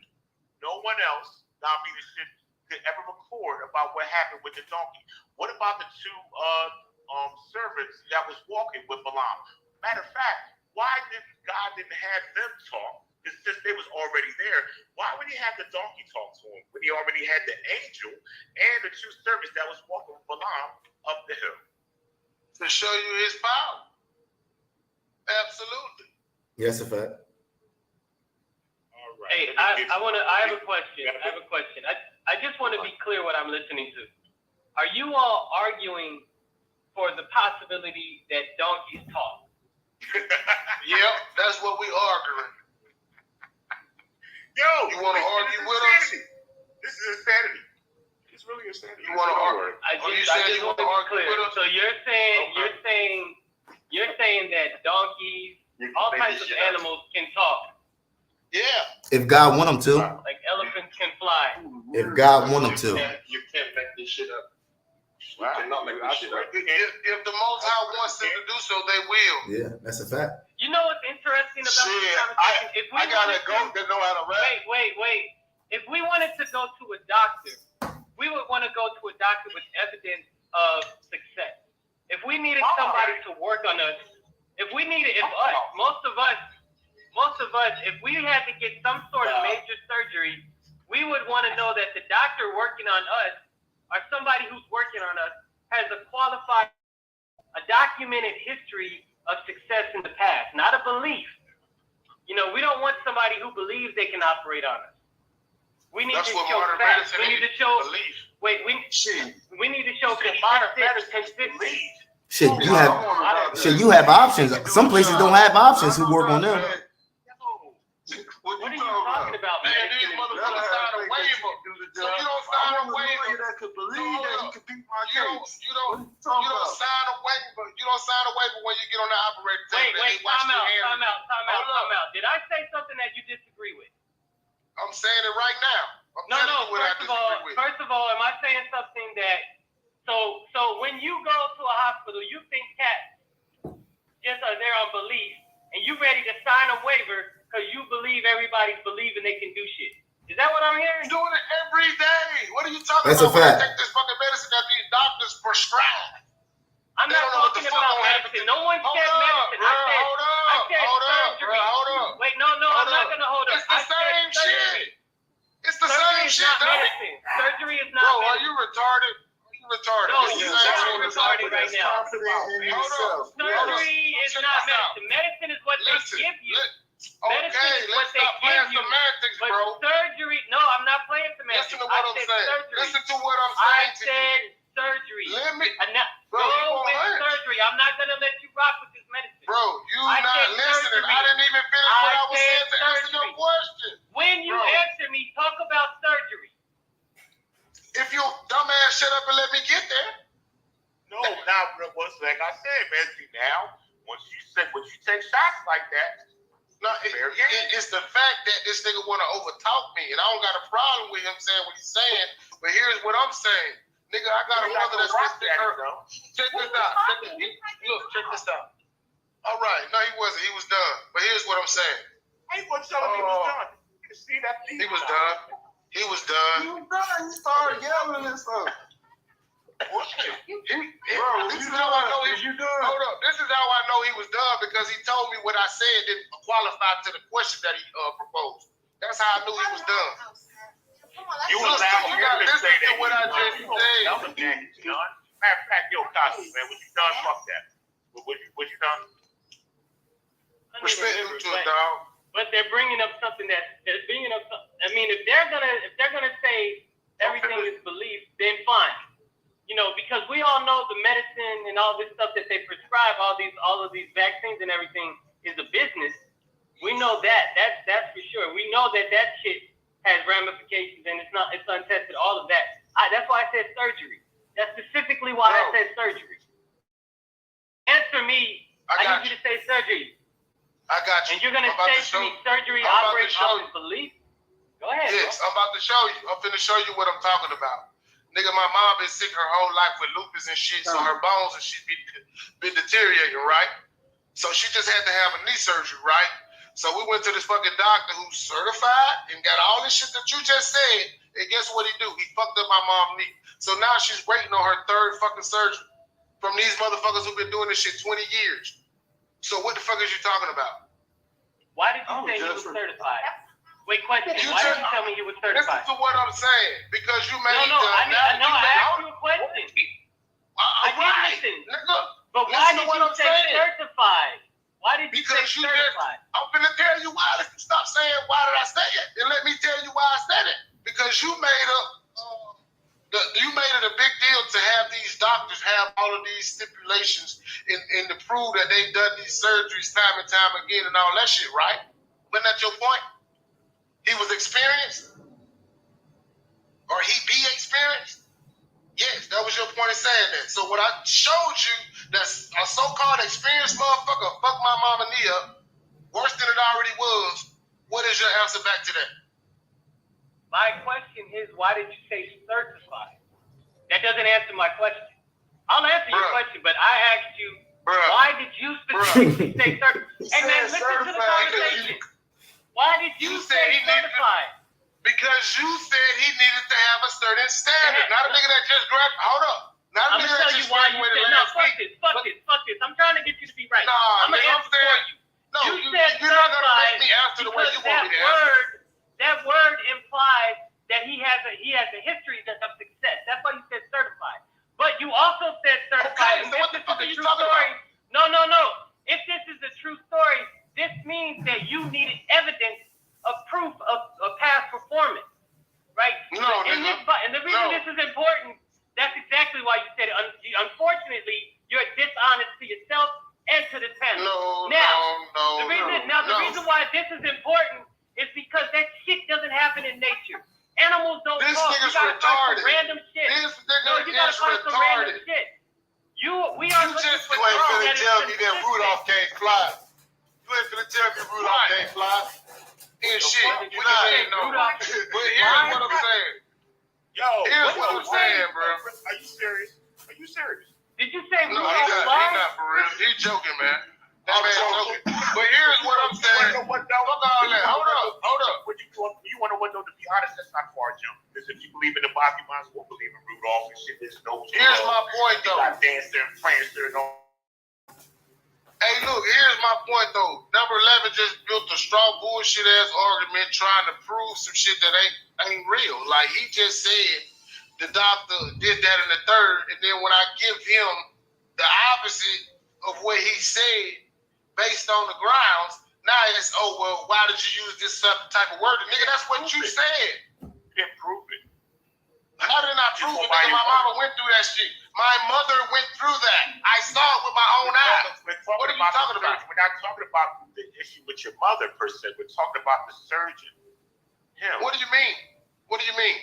no one else, now me the shit, could ever record about what happened with the donkey? What about the two servants that was walking with Balaam? Matter of fact, why didn't God have them talk? Because since they was already there, why would he have the donkey talk to him when he already had the angel and the two servants that was walking with Balaam up the hill? To show you his power. Absolutely. Yes, a fact. All right. Hey, I have a question. I just want to be clear what I'm listening to. Are you all arguing for the possibility that donkeys talk? Yep, that's what we arguing. Yo, You want to argue with us? This is insanity. It's really insanity. You want to argue? You said you want to argue with us? So you're saying that donkeys, all kinds of animals can talk, Yeah. If God want them to. like elephants can fly. If God want them to. You can't make this shit up. You Wow. cannot make this shit up. If the Most High wants them to do so, they will. Yeah, that's a fact. You know what's interesting about this Shit, conversation? If we I got a wanted goat that know how to rap. Wait. If we wanted to go to a doctor, we would want to go to a doctor with evidence of success. If we needed somebody to work on us, most of us, if we had to get some sort of major surgery, we would want to know that the doctor working on us or somebody who's working on us has a documented history of success in the past, not a belief. You know, we don't want somebody who believes they can operate on us. We need That's to what show modern facts. medicine We need is. to show. Belief. Wait, we need to show Modern medicine consistency. Shit, you have options. Some places don't have options who work on them. What What are you talking about, Man, man? these motherfuckers sign a waiver. So you don't sign a waiver. that could believe that he could beat my You case. don't sign a waiver. You don't sign a waiver when you get on the operating table. Wait, time out. Did I say something that you disagree with? I'm saying it right now. I'm telling you what I disagree with. First of all, am I saying something that so when you go to a hospital, you think cats just are there on belief, and you ready to sign a waiver because you believe everybody's believing they can do shit. Is that what I'm hearing? I'm doing it every day. What are you talking That's a about? When I fact. take this fucking medicine that these doctors prescribe. I'm They not don't know what the talking fuck about gonna happen. medicine. No one Hold said up, medicine. bro. I said Hold up, surgery. bro. Hold up. Wait, no, Hold I'm not up. gonna hold up. It's the I said same surgery. shit. It's the Surgery same is shit, not dog. medicine. Surgery is not Bro, are medicine. you retarded? No, It's you the same sound shit. retarded right now. Confident in yourself. Surgery is Check not this out. medicine. Medicine is what they Listen, give you. okay, Medicine is what let's they stop playing give you. semantics, But bro. surgery, no, I'm not playing semantics. Listen to I what I'm said saying. surgery. Listen to what I'm I saying to said you. surgery. Let me, Go bro, you won't with learn. surgery. I'm not gonna let you rock with this medicine. Bro, you I not said listening. surgery. I didn't even finish what I was said saying to answer your surgery. question. When you Bro. answer me, talk about surgery. If you dumbass shut up and let me get there. No, now, once like I said, man, see now, once you take shots like that, No, it's the fact that this nigga want to overtalk me, and I don't got a problem with him saying what he's saying. But here's what I'm saying, nigga. I got a you got brother to that's rock listening. that, though. Check this out. Look, check this out. All right, no, he wasn't. He was done. But here's what I'm saying. How you gonna tell him he was done? You can see that He was done. He was done. You done. You started yelling and stuff. This is how I know he. You done. Hold up. This is how I know he was done because he told me what I said didn't qualify to the question that he proposed. That's how I knew he was done. You Listen, allowed you him gotta to listen say to that. what I just said. That was nasty, John. Matter of fact, yo, Cosby, man, what you done? Fuck that. What you done? Respect him to a dog. But they're bringing up something they're bringing up. I mean, if they're gonna say everything is belief, then fine. You know, because we all know the medicine all this stuff that they prescribe, all of these vaccines and everything is a business. We know that. That's for sure. We know that shit has ramifications and it's untested. All of that. That's why I said surgery. That's specifically why I said surgery. Answer me. I need you to say surgery. I got you. And you're gonna say to me surgery operates off of belief. Go ahead. Yes, I'm about to show you. I'm finna show you what I'm talking about. Nigga, my mom been sick her whole life with lupus and shit, so her bones and shit been deteriorating, right? So she just had to have a knee surgery, right? So we went to this fucking doctor who's certified and got all this shit that you just said. And guess what he do? He fucked up my mom's knee. So now she's waiting on her third fucking surgery from these motherfuckers who've been doing this shit 20 years. So what the fuck is you talking about? Why did you say he was certified? Wait, question. Why did you tell me he was certified? Listen to what I'm saying. Because you made I asked you a question. I did listen. Nigga, but why did you say certified? Why did you say certified? I'm finna tell you why. Stop saying why did I say it, and let me tell you why I said it. Because you made it a big deal to have these doctors have all of these stipulations and to prove that they've done these surgeries time and time again and all that shit, right? Wasn't that your point? He was experienced? Or he be experienced? Yes, that was your point of saying that. So when I showed you that a so-called experienced motherfucker fucked my mama knee up worse than it already was, what is your answer back to that? My question is, why did you say certified? That doesn't answer my question. I'll answer your question, but I asked you, why did you specifically say certified? And then listen to the conversation. Why did you say certified? Because you said he needed to have a certain standard. Not a nigga that just grabbed. Hold up. Not a nigga that just graduated last week. Fuck this. I'm trying to get you to be right. Nah, I'm gonna answer for you. No, you said you're not gonna certified make me answer the way you want me to answer. That word implies that he has a history of success. That's why you said certified. But you also said certified. Okay, so what the fuck are you talking about? No. If this is a true story, this means that you needed evidence of proof of past performance, right? No, and the reason this is important, that's exactly why you said it. Unfortunately, you're dishonest to yourself and to the panel. The reason why this is important is because that shit doesn't happen in nature. Animals don't talk. You gotta find some random shit. This nigga you gotta find some random shit. We are looking for you ain't finna tell me that Rudolph can't fly. You ain't finna tell me Rudolph can't fly. And shit, you know. But here's what I'm saying. Here's what I'm saying, bro. Are you serious? Are you serious? Did you say No, Rudolph he's not for real. He's joking, man. That man's joking. But here's what I'm saying. Fuck all that. Hold up. You want to know, to be honest, that's not far jump. Because if you believe in the Bible, you might as well believe in Rudolph and shit. There's no. Here's my point, though. Got Dancer and Prancer and all. Hey, look, here's my point, though. Number 11 just built a straw bullshit ass argument trying to prove some shit that ain't real. Like, he just said the doctor did that in the third, and then when I give him the opposite of what he said based on the grounds, now it's, oh, well, why did you use this type of word? Nigga, that's what you said. You didn't prove it. How did I prove it? Nigga, my mama went through that shit. My mother went through that. I saw it with my own eyes. What are you talking about? We're not talking about the issue with your mother per se. We're talking about the surgeon. Him. What do you mean? What do you mean?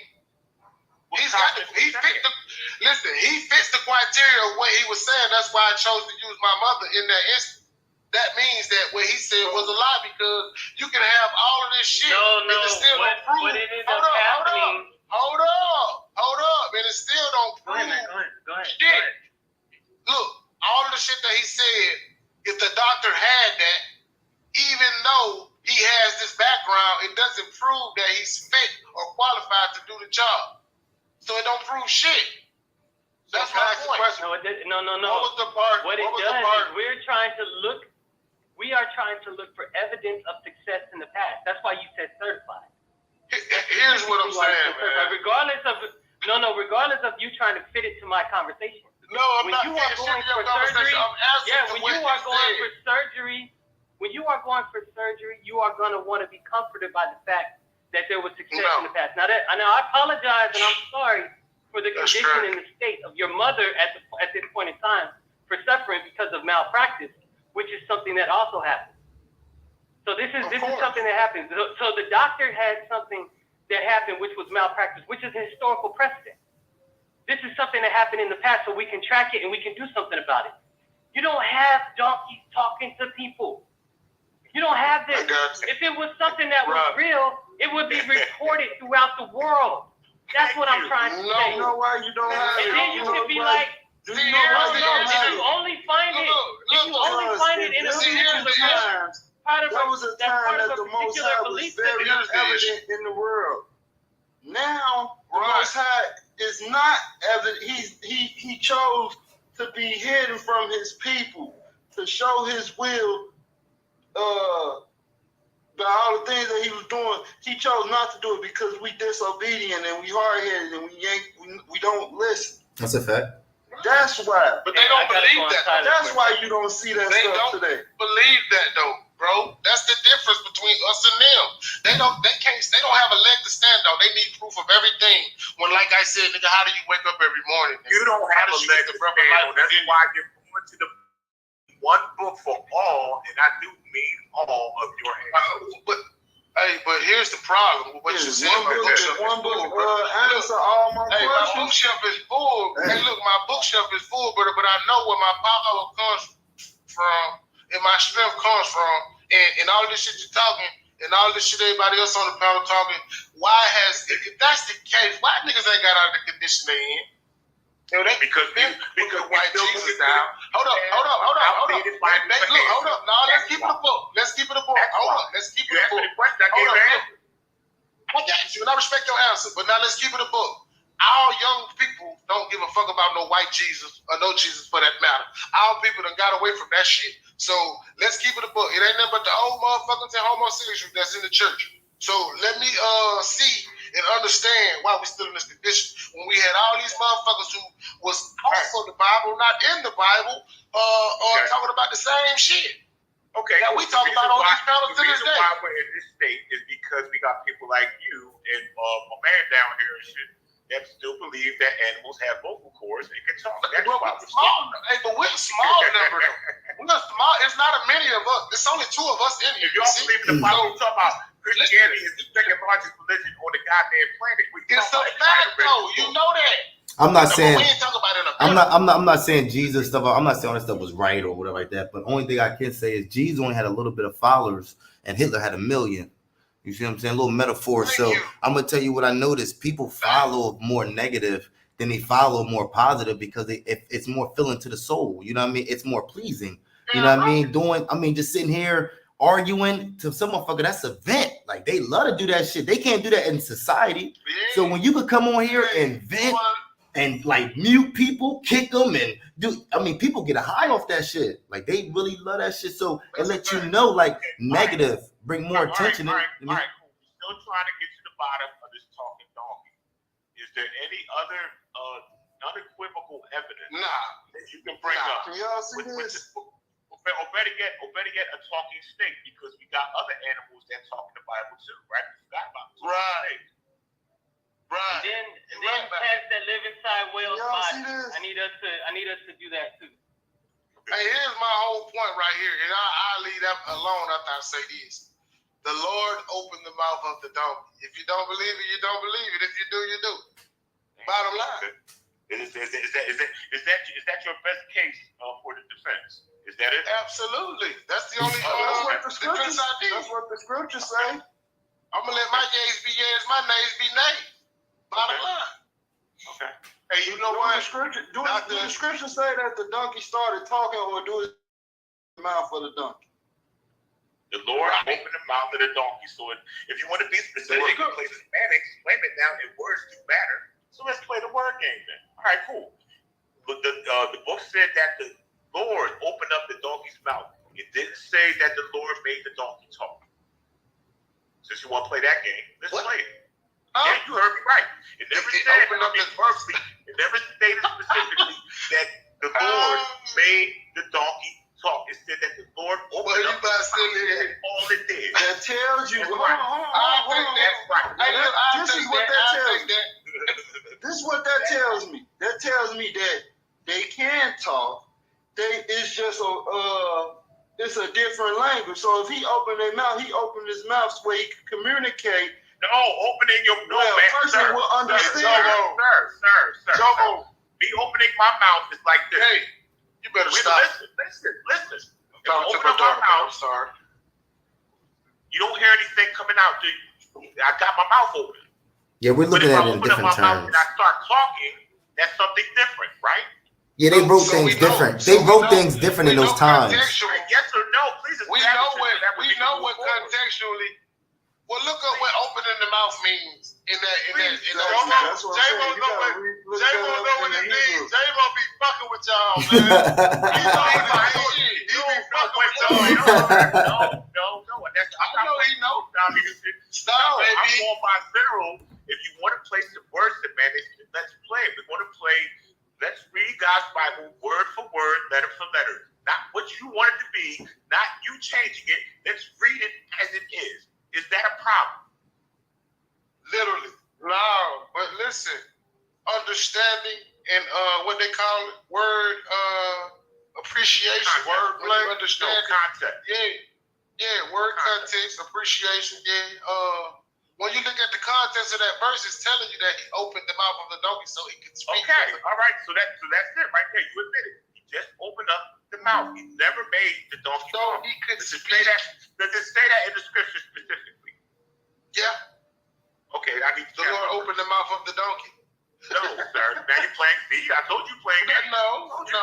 He fits the criteria of what he was saying. That's why I chose to use my mother in that instance. That means that what he said was a lie because you can have all of this shit and it still don't prove. Hold up, and it still don't prove. Go ahead. Shit. Look, all of the shit that he said, if the doctor had that, even though he has this background, it doesn't prove that he's fit or qualified to do the job. So it don't prove shit. That's my point. No. What was the part? What it does is we are trying to look for evidence of success in the past. That's why you said certified. Here's what I'm saying, man. Regardless of you trying to fit it to my conversation. No, I'm not going for surgery, when you are going for surgery, you are going to want to be comforted by the fact that there was success in the past. Now I apologize and I'm sorry for the condition and the state of your mother at this point in time. for suffering because of malpractice, which is something that also happens. So this is something that happens. So the doctor had something that happened, which was malpractice, which is a historical precedent. This is something that happened in the past, so we can track it and we can do something about it. You don't have donkeys talking to people. You don't have this. If it was something that was real, it would be reported throughout the world. That's what I'm trying to say. You know why you don't have it? And then you could be like, Do you know why you don't if have you it? only find it, if you only find it in a particular There was a time that the Most High was belief very system. evident in the world. Now, the Most High is not evident. He chose to be hidden from his people, to show his will. By all the things that he was doing, he chose not to do it because we disobedient and we hard-headed and we don't listen. That's a fact. That's why. But they don't believe that. That's why you don't see that They stuff don't today. believe that though, bro. That's the difference between us and them. They don't have a leg to stand on. They need proof of everything. When, like I said, nigga, how do you wake up every morning? You don't have a leg to stand on. That's why you're going to the one book for all, and I do mean all of your answers. But here's the problem with what you said. One book answer all my Hey, my questions. bookshelf is full. Hey, look, my bookshelf is full, but I know where my power comes from and my strength comes from. And all this shit you're talking, and all this shit everybody else on the panel talking, if that's the case, why niggas ain't got out of the condition they in? You know, because white Jesus down. Hold up. Hold up. No, let's keep it a book. Let's keep it a book. Hold up. Let's keep it a book. Hold up. I got you, and I respect your answer, but now let's keep it a book. Our young people don't give a fuck about no white Jesus or no Jesus for that matter. Our people done got away from that shit. So let's keep it a book. It ain't nothing but the old motherfuckers and homosexuals that's in the church. So let me see and understand why we still in this condition when we had all these motherfuckers who was off of the Bible, not in the Bible, talking about the same shit. Okay. Now we talking about all these panels to the this reason day. why we're in this state is because we got people like you and my man down here and shit that still believe that animals have vocal cords and can talk. That's why we're small. Hey, but we're a small number though. We're not small. It's not a many of us. It's only 2 of us in here. If y'all believe in the Bible, we talk about Christianity is the second largest religion on the goddamn planet. It's a fact though. You know that. I'm not saying we ain't talking about it in a I'm not saying Jesus stuff. I'm not saying all that stuff was right or whatever like that. But the only thing I can say is Jesus only had a little bit of followers, and Hitler had 1 million. You see what I'm saying? A little metaphor. So I'm gonna tell you what I noticed. People follow more negative than they follow more positive because it's more filling to the soul. You know what I mean? It's more pleasing. You know what I mean? Just sitting here arguing to some motherfucker, that's a vent. Like they love to do that shit. They can't do that in society. So when you could come on here and vent and like mute people, kick them, and people get a high off that shit. Like they really love that shit. So it let you know, like negative, bring more attention. All right, cool. Still trying to get to the bottom of this talking donkey. Is there any other unequivocal evidence that you can bring up? Can y'all see this? Or better yet, a talking snake, because we got other animals that talk in the Bible too, right? We forgot about the snake. Right. And then cats that live inside whales' Y'all see bodies. this? I need us to do that too. Hey, here's my whole point right here, and I'll leave that alone after I say this. The Lord opened the mouth of the donkey. If you don't believe it, you don't believe it. If you do, you do. Bottom line. Is that your best case for the defense? Is that it? Absolutely. That's the only That's what the defense scriptures. I need. That's what the scriptures say. I'm gonna let my yays be yays, my nays be nays. Bottom line. Okay. Hey, you know Do what? the scripture say that the donkey started talking, or do it the mouth of the donkey? The Lord opened the mouth of the donkey. So if you want to be specific, you can play the semantics, explain it now, and words do matter. So let's play the word game then. All right, cool. But the book said that the Lord opened up the donkey's mouth. It didn't say that the Lord made the donkey talk. Since you want to play that game, let's play it. Yeah, you heard me right. It never said it never stated specifically that the Lord made the donkey talk. It said that the Lord opened up the mouth. All it did. That tells you. Hold on. That's right. This is what that tells me. This is what that tells me. That tells me that they can talk. They it's just it's a different language. So if he opened his mouth, he opened his mouth so he could communicate. No, opening your no, Well, man, person sir, will understand. Sir. Jomo. Me opening my mouth is like this. Hey, you better Wait, stop. Listen. If Talk you to open my up my daughter. I'm mouth, sorry. you don't hear anything coming out. I got my mouth open. Yeah, we're But looking if at I it in open up different my mouth terms. and I start talking, that's something different, right? Yeah, they wrote So things we know. different. So They we wrote know. things different in We those know times. contextual. Yes or no? Please We establish know it what so that we can know move what forward. contextually. Well, look up what opening the mouth means in that. That's what I'm saying. J-Mo You know what. gotta look J-Mo that know up what in it the means. Hebrew. J-Mo be fucking with y'all, man. He know what it means. He be fucking with y'all. No. I know he know. Stop, I'm baby. going by literal. If you want to play some worship, man, let's play. We want to play. Let's read God's Bible word for word, letter for letter. Not what you want it to be, not you changing it. Let's read it as it is. Is that a problem? Literally. No, but listen, understanding and what they call it, word appreciation, Context. word play, No understanding. context. Yeah, word context, appreciation. Yeah. When you look at the context of that verse, it's telling you that he opened the mouth of the donkey so he could speak. Okay, all right. So that's it right there. You admit it. He just opened up the mouth. He never made the donkey So talk. he could Does it speak. say that in the scripture specifically? Yeah, Okay, I need to the Lord opened the mouth of the donkey. No, sir. Now you're playing B. I told you playing games. No. Told you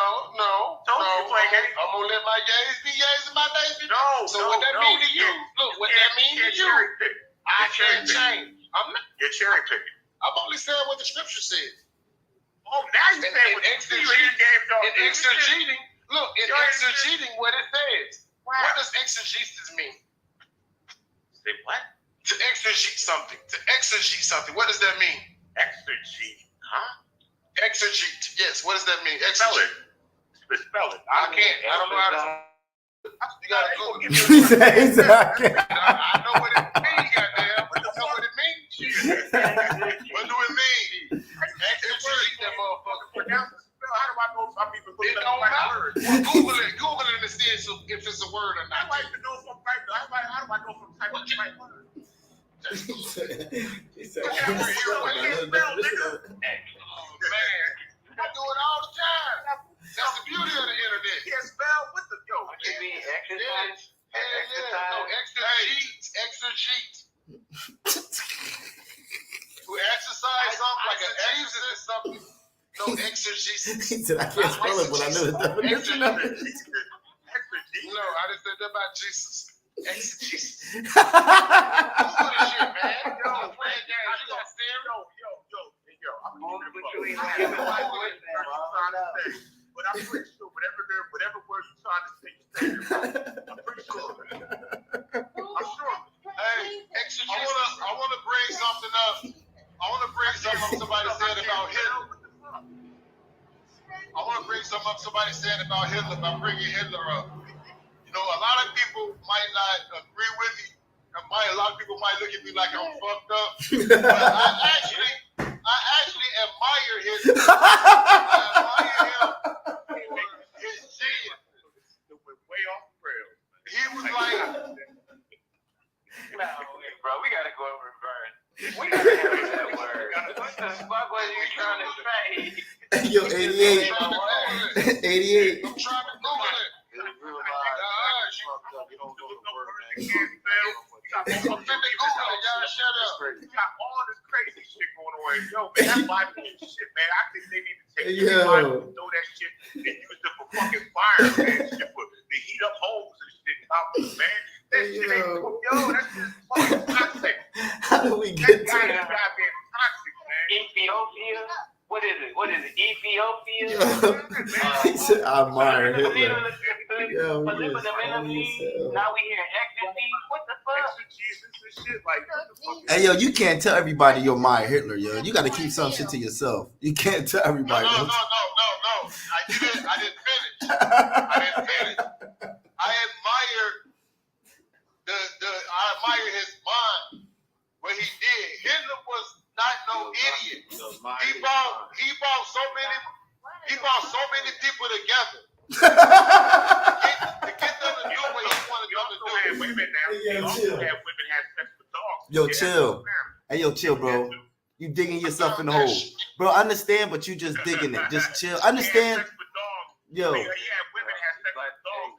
playing games. I'm gonna let my yays be yays and my days be. No. So what that mean to you? Look, what that mean to you? Cherry pick. I can't change. I'm not. You're cherry picking. I'm only saying what the scripture says. Oh, now you saying what you see in games, dog. In exegeting, look, in exegeting what it says. Wow. What does exegesis mean? Say what? To exegete something. To exegete something. What does that mean? Exegete. Huh? Exegete. Yes. What does that mean? Spell Exegete. it. Spell it. I can't. I don't know how to. You gotta Google it. He said, exactly. I know what it means, goddamn. I know what it means. What do it mean? Exegete that motherfucker. Pronounce the spell. How do I know if I'm even It looking don't at the right matter. word? Google it. Google it and see if it's a word or How do not. I even know if I'm right? How do I know if I'm typing the right word? He said, Oh, man. I do it all the time. That's the beauty of the internet. Can't spell with the yo. Exercise. No, exegete. To exercise something like an exercise something. No exegesis. he said, I can't spell it, but I know the definition of it. No, I just said that about Jesus. Exegesis. Google this shit, man. Yo, playing games. You gonna steer? Yo. I'm gonna give it a but I'm pretty sure whatever word you're trying to say, I'm pretty sure. I'm sure. Hey, I want to bring something up. I want to bring something up somebody said about Hitler. I want to bring something up somebody said about Hitler by bringing Hitler up. You know, a lot of people might not agree with me. A lot of people might look at me like I'm fucked up. But I actually admire Hitler. I admire him for his genius. Way off the rails. He was like, bro, we gotta go over and burn. We gotta have that word. What the fuck was you trying to say? Yo, 88. I'm trying to 88. Google it. I'm finna Google it, y'all. Shut up. You got all this crazy shit going on. Yo, man, that Bible shit, man. I think they need to take Yo. the Bible, throw that shit, and use it for fucking fire, man. Shit for to heat up homes and shit, man. That shit ain't cool. Yo, that's just fucking toxic. How do we That get to guy that? is goddamn toxic, man. Ethiopia? What is it? Ethiopia? He said, I admire Hitler. Yo, Now he we is hear ecstasy. What the fuck? Jesus and shit, like, what the fuck? Hey, yo, you can't tell everybody you admire Hitler, yo. You got to keep some shit to yourself. You can't tell No. everybody. I didn't finish. I admire I admire his mind. What he did. Hitler was not no idiot. He brought so many people together. To get them to do what he wanted You them to also do. had women now. Yeah, You also chill. had women have sex with dogs. Yo, They had chill. experiments. Hey, yo, chill, bro. You digging yourself in the hole, bro. Understand, but you just digging it. Just chill. They Understand, had sex with dogs. yo. Yeah, women have sex with dogs.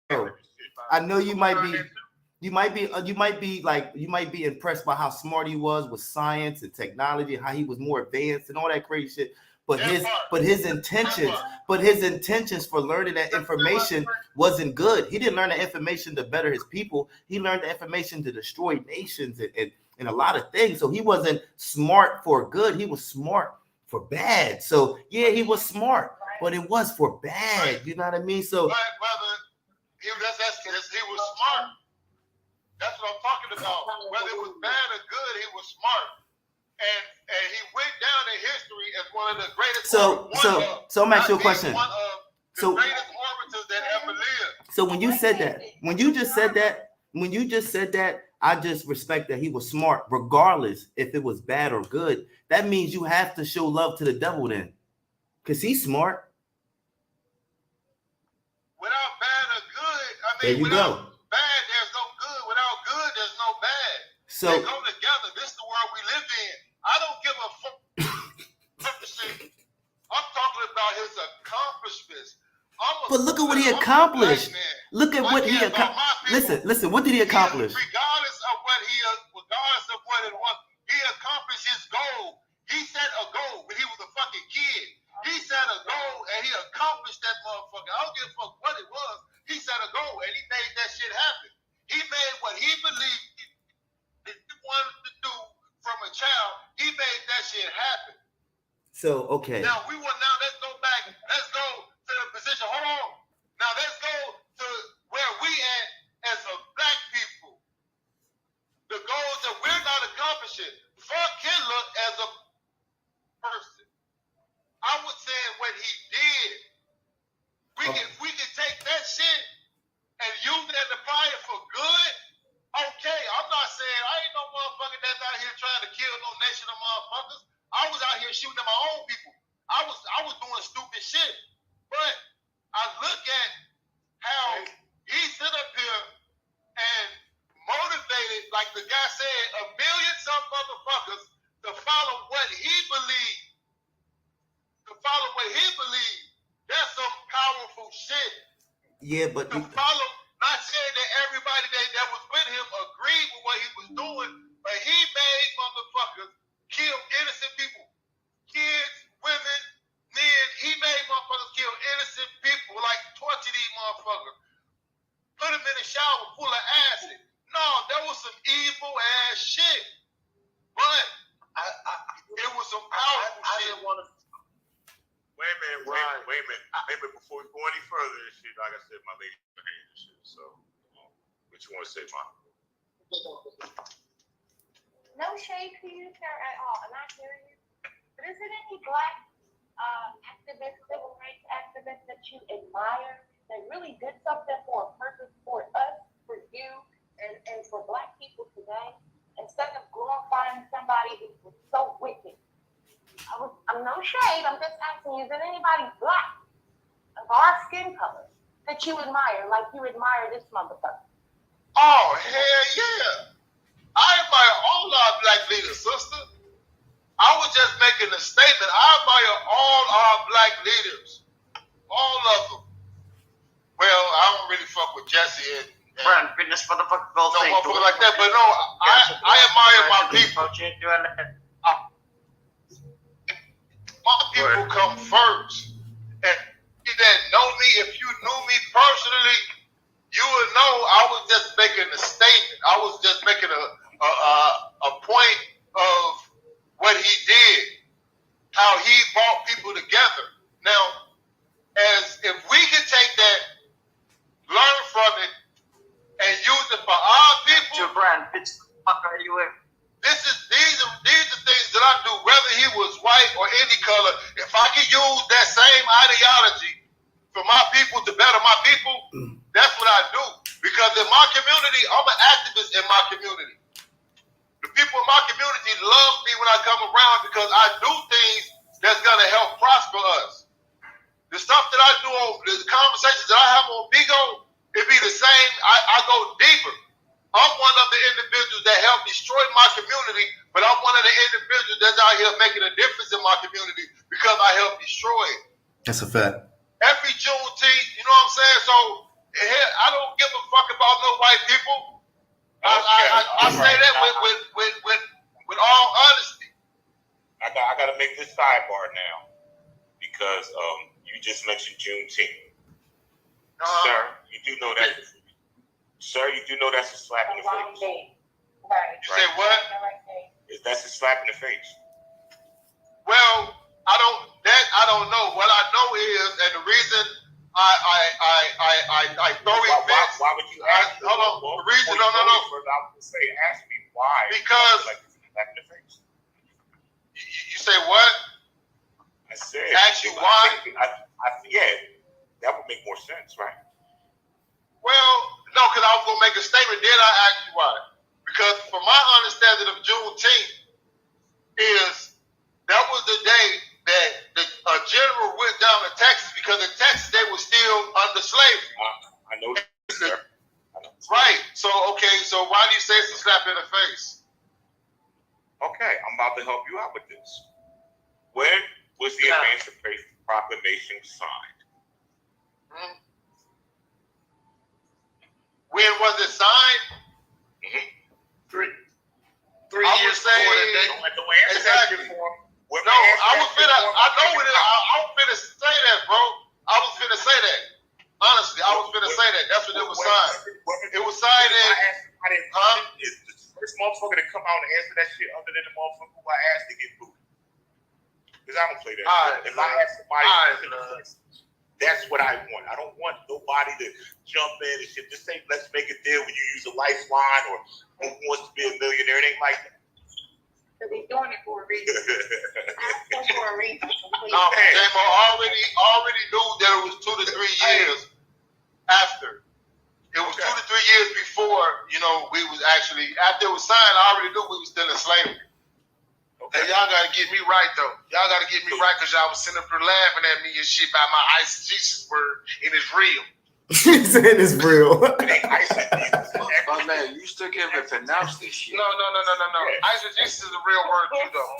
Bro, I know you might be impressed by how smart he was with science and technology, how he was more advanced and all that crazy shit. But his intentions for learning that information wasn't good. He didn't learn the information to better his people. He learned the information to destroy nations and a lot of things. So he wasn't smart for good. He was smart for bad. So yeah, he was smart, but it was for bad. You know what I mean? So But brother, he was smart. That's what I'm talking about. Whether it was bad or good, he was smart. And he went down in history as one of the greatest. So I'm asking you a question. One of the greatest orators that ever lived. So when you just said that, I just respect that he was smart, regardless if it was bad or good. That means you have to show love to the devil then, because he's smart. Without bad or good, There you go. Bad, there's no good. Without good, there's no bad. So they go together. This is the world we live in. I don't give a fuck. I'm talking about his accomplishments. But look at what he accomplished. Look at what he accomplished. Listen, what did he accomplish? Regardless of what it was, he accomplished his goal. He set a goal when he was a fucking kid. He set a goal and he accomplished that motherfucker. I don't give a fuck what it was. He set a goal and he made that shit happen. He made what he believed he wanted to do from a child. He made that shit happen. So okay. Now let's go back. Let's go to the position. Hold on. Now let's go to where we at as a black people. The goals that we're not accomplishing. Fuck Hitler as a person. I was saying what he did. If we can take that shit and use it as a fire for good, okay. I'm not saying I ain't no motherfucker that's out here trying to kill no nation of motherfuckers. I was out here shooting at my own people. I was doing stupid shit. But I look at how he stood up here and motivated, like the guy said, 1 million some motherfuckers to follow what he believed. That's some powerful shit. Yeah, but to follow, not saying that everybody that was with him agreed with what he was doing, but he made motherfuckers kill innocent people. Kids, women, men, he made motherfuckers kill innocent people, like torture these motherfuckers. Put them in the shower full of acid. No, that was some evil ass shit. But it was some powerful shit. Wait a minute. Before we go any further, and shit, like I said, my lady her hand and shit. So, what you want to say, Mom? No shade to you, sir, at all, and I hear you. But is it any black activists, civil rights activists that you admire that really did something for a purpose for us, for you, and for black people today, instead of glorifying somebody who was so wicked? I'm no shade, I'm just asking you, is there anybody black of our skin color that you admire like you admire this motherfucker? Oh, hell yeah. I admire all our black leaders, sister. I was just making a statement. I admire all our black leaders. All of them. Well, I don't really fuck with Jesse and Run, fitness motherfucker, go no say. motherfucker like that, but no, I admire my people. My people come first. And you that know me, if you knew me personally, you would know I was just making a statement. I was just making a point of what he did, how he brought people together. Now, as if we can take that, learn from it, and use it for our people. These are things that I do, whether he was white or any color. If I can use that same ideology for my people to better my people, that's what I do. Because in my community, I'm an activist in my community. The people in my community love me when I come around because I do things that's gonna help prosper us. The the stuff that I do on the conversations that I have on Bigo, it be the same. I go deeper. I'm one of the individuals that help destroy my community, but I'm one of the individuals that's out here making a difference in my community because I help destroy it. That's a fact. Every Juneteenth, you know what I'm saying? So I don't give a fuck about no white people. I say that with all honesty. I got to make this sidebar now because you just mentioned Juneteenth. Sir, you do know that. Sir, you do know that's a slap in the face. Right. You say what? That's a slap in the face. Well, I don't know. What I know is, and the reason I throw it back. Why would you ask? Hold on. The reason, no. I would say, ask me why. Because like slap in the face. You say what? I said. Ask you why? Yeah, that would make more sense, right? Well, no, because I was gonna make a statement. Then I asked you why. Because from my understanding of Juneteenth is that was the day that a general went down to Texas because in Texas they were still under slavery. I know, sir. Right. So why do you say it's a slap in the face? Okay, I'm about to help you out with this. When was the Emancipation Proclamation signed? When was it signed? Three I years would say before the day. exactly. No, I was finna say that, bro. I was finna say that. Honestly, I was finna say that. That's when it was signed. It was signed in. Is the first motherfucker to come out and answer that shit other than the motherfucker who I asked to get booted? Because I don't play that shit. If I ask somebody, that's what I want. I don't want nobody to jump in and shit. Just say, let's make a deal when you use a lifeline or who wants to be a millionaire. It ain't like that. Because he's doing it for a reason. Asking for a reason. No, J-Mo already knew that it was 2 to 3 years after. It was 2 to 3 years before, we was actually, after it was signed, I already knew we was still in slavery. Okay. Hey, y'all gotta get me right though. Y'all gotta get me right because y'all was sitting up there laughing at me and shit by my eisegesis word, and it's real. He's saying it's real. My man, you still can't even pronounce this shit. No. Eisegesis is a real word too, though.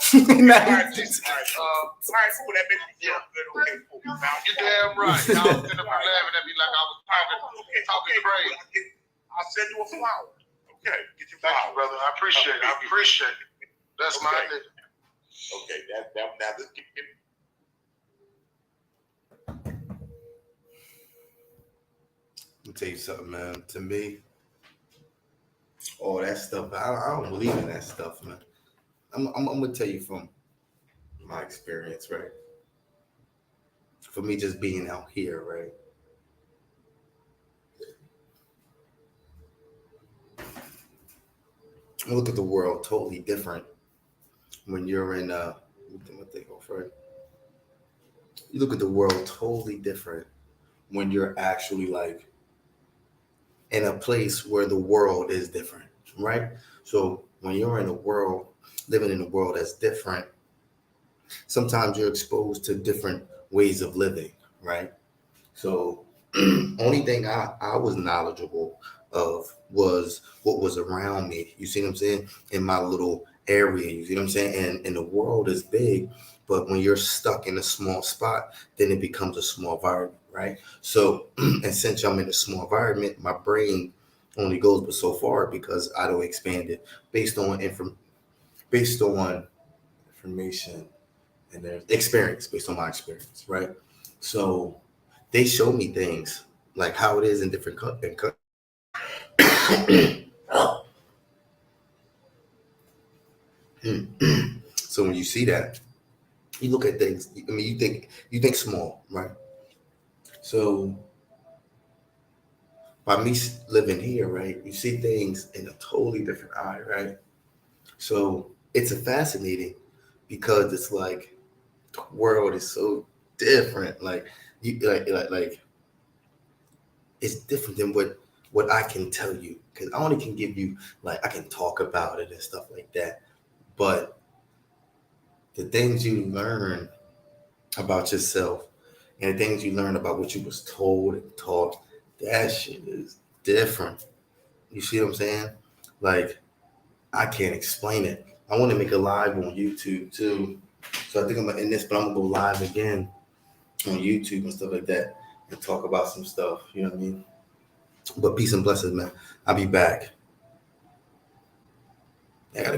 All right, cool. That makes me feel good. Okay, cool. You damn right. Y'all was sitting up there laughing at me like I was talking crazy. I'll send you a flower. Okay, get your Thank flower. you, brother. I appreciate it. That's my nigga. Okay, now let's get. Let me tell you something, man. To me, all that stuff, I don't believe in that stuff, man. I'm gonna tell you from my experience, right? For me, just being out here, right? I look at the world totally different when you're in right? You look at the world totally different when you're actually like in a place where the world is different, right? So when you're in a world, living in a world that's different, sometimes you're exposed to different ways of living, right? So only thing I was knowledgeable of was what was around me. You see what I'm saying? In my little area, you see what I'm saying? And the world is big, but when you're stuck in a small spot, then it becomes a small environment, right? So, and since I'm in a small environment, my brain only goes but so far because I don't expand it based on information and their experience, based on my experience, right? So they show me things like how it is in different countries. So when you see that, you look at things. I mean, you think small, right? So by me living here, right, you see things in a totally different eye, right? So it's fascinating because it's like the world is so different. Like you like it's different than what I can tell you, because I only can give you, like, I can talk about it and stuff like that, but the things you learn about yourself and the things you learn about what you was told and taught, that shit is different. You see what I'm saying? Like, I can't explain it. I want to make a live on YouTube too. So I think I'm gonna end this, but I'm gonna go live again on YouTube and stuff like that and talk about some stuff. You know what I mean? But peace and blessings, man. I'll be back.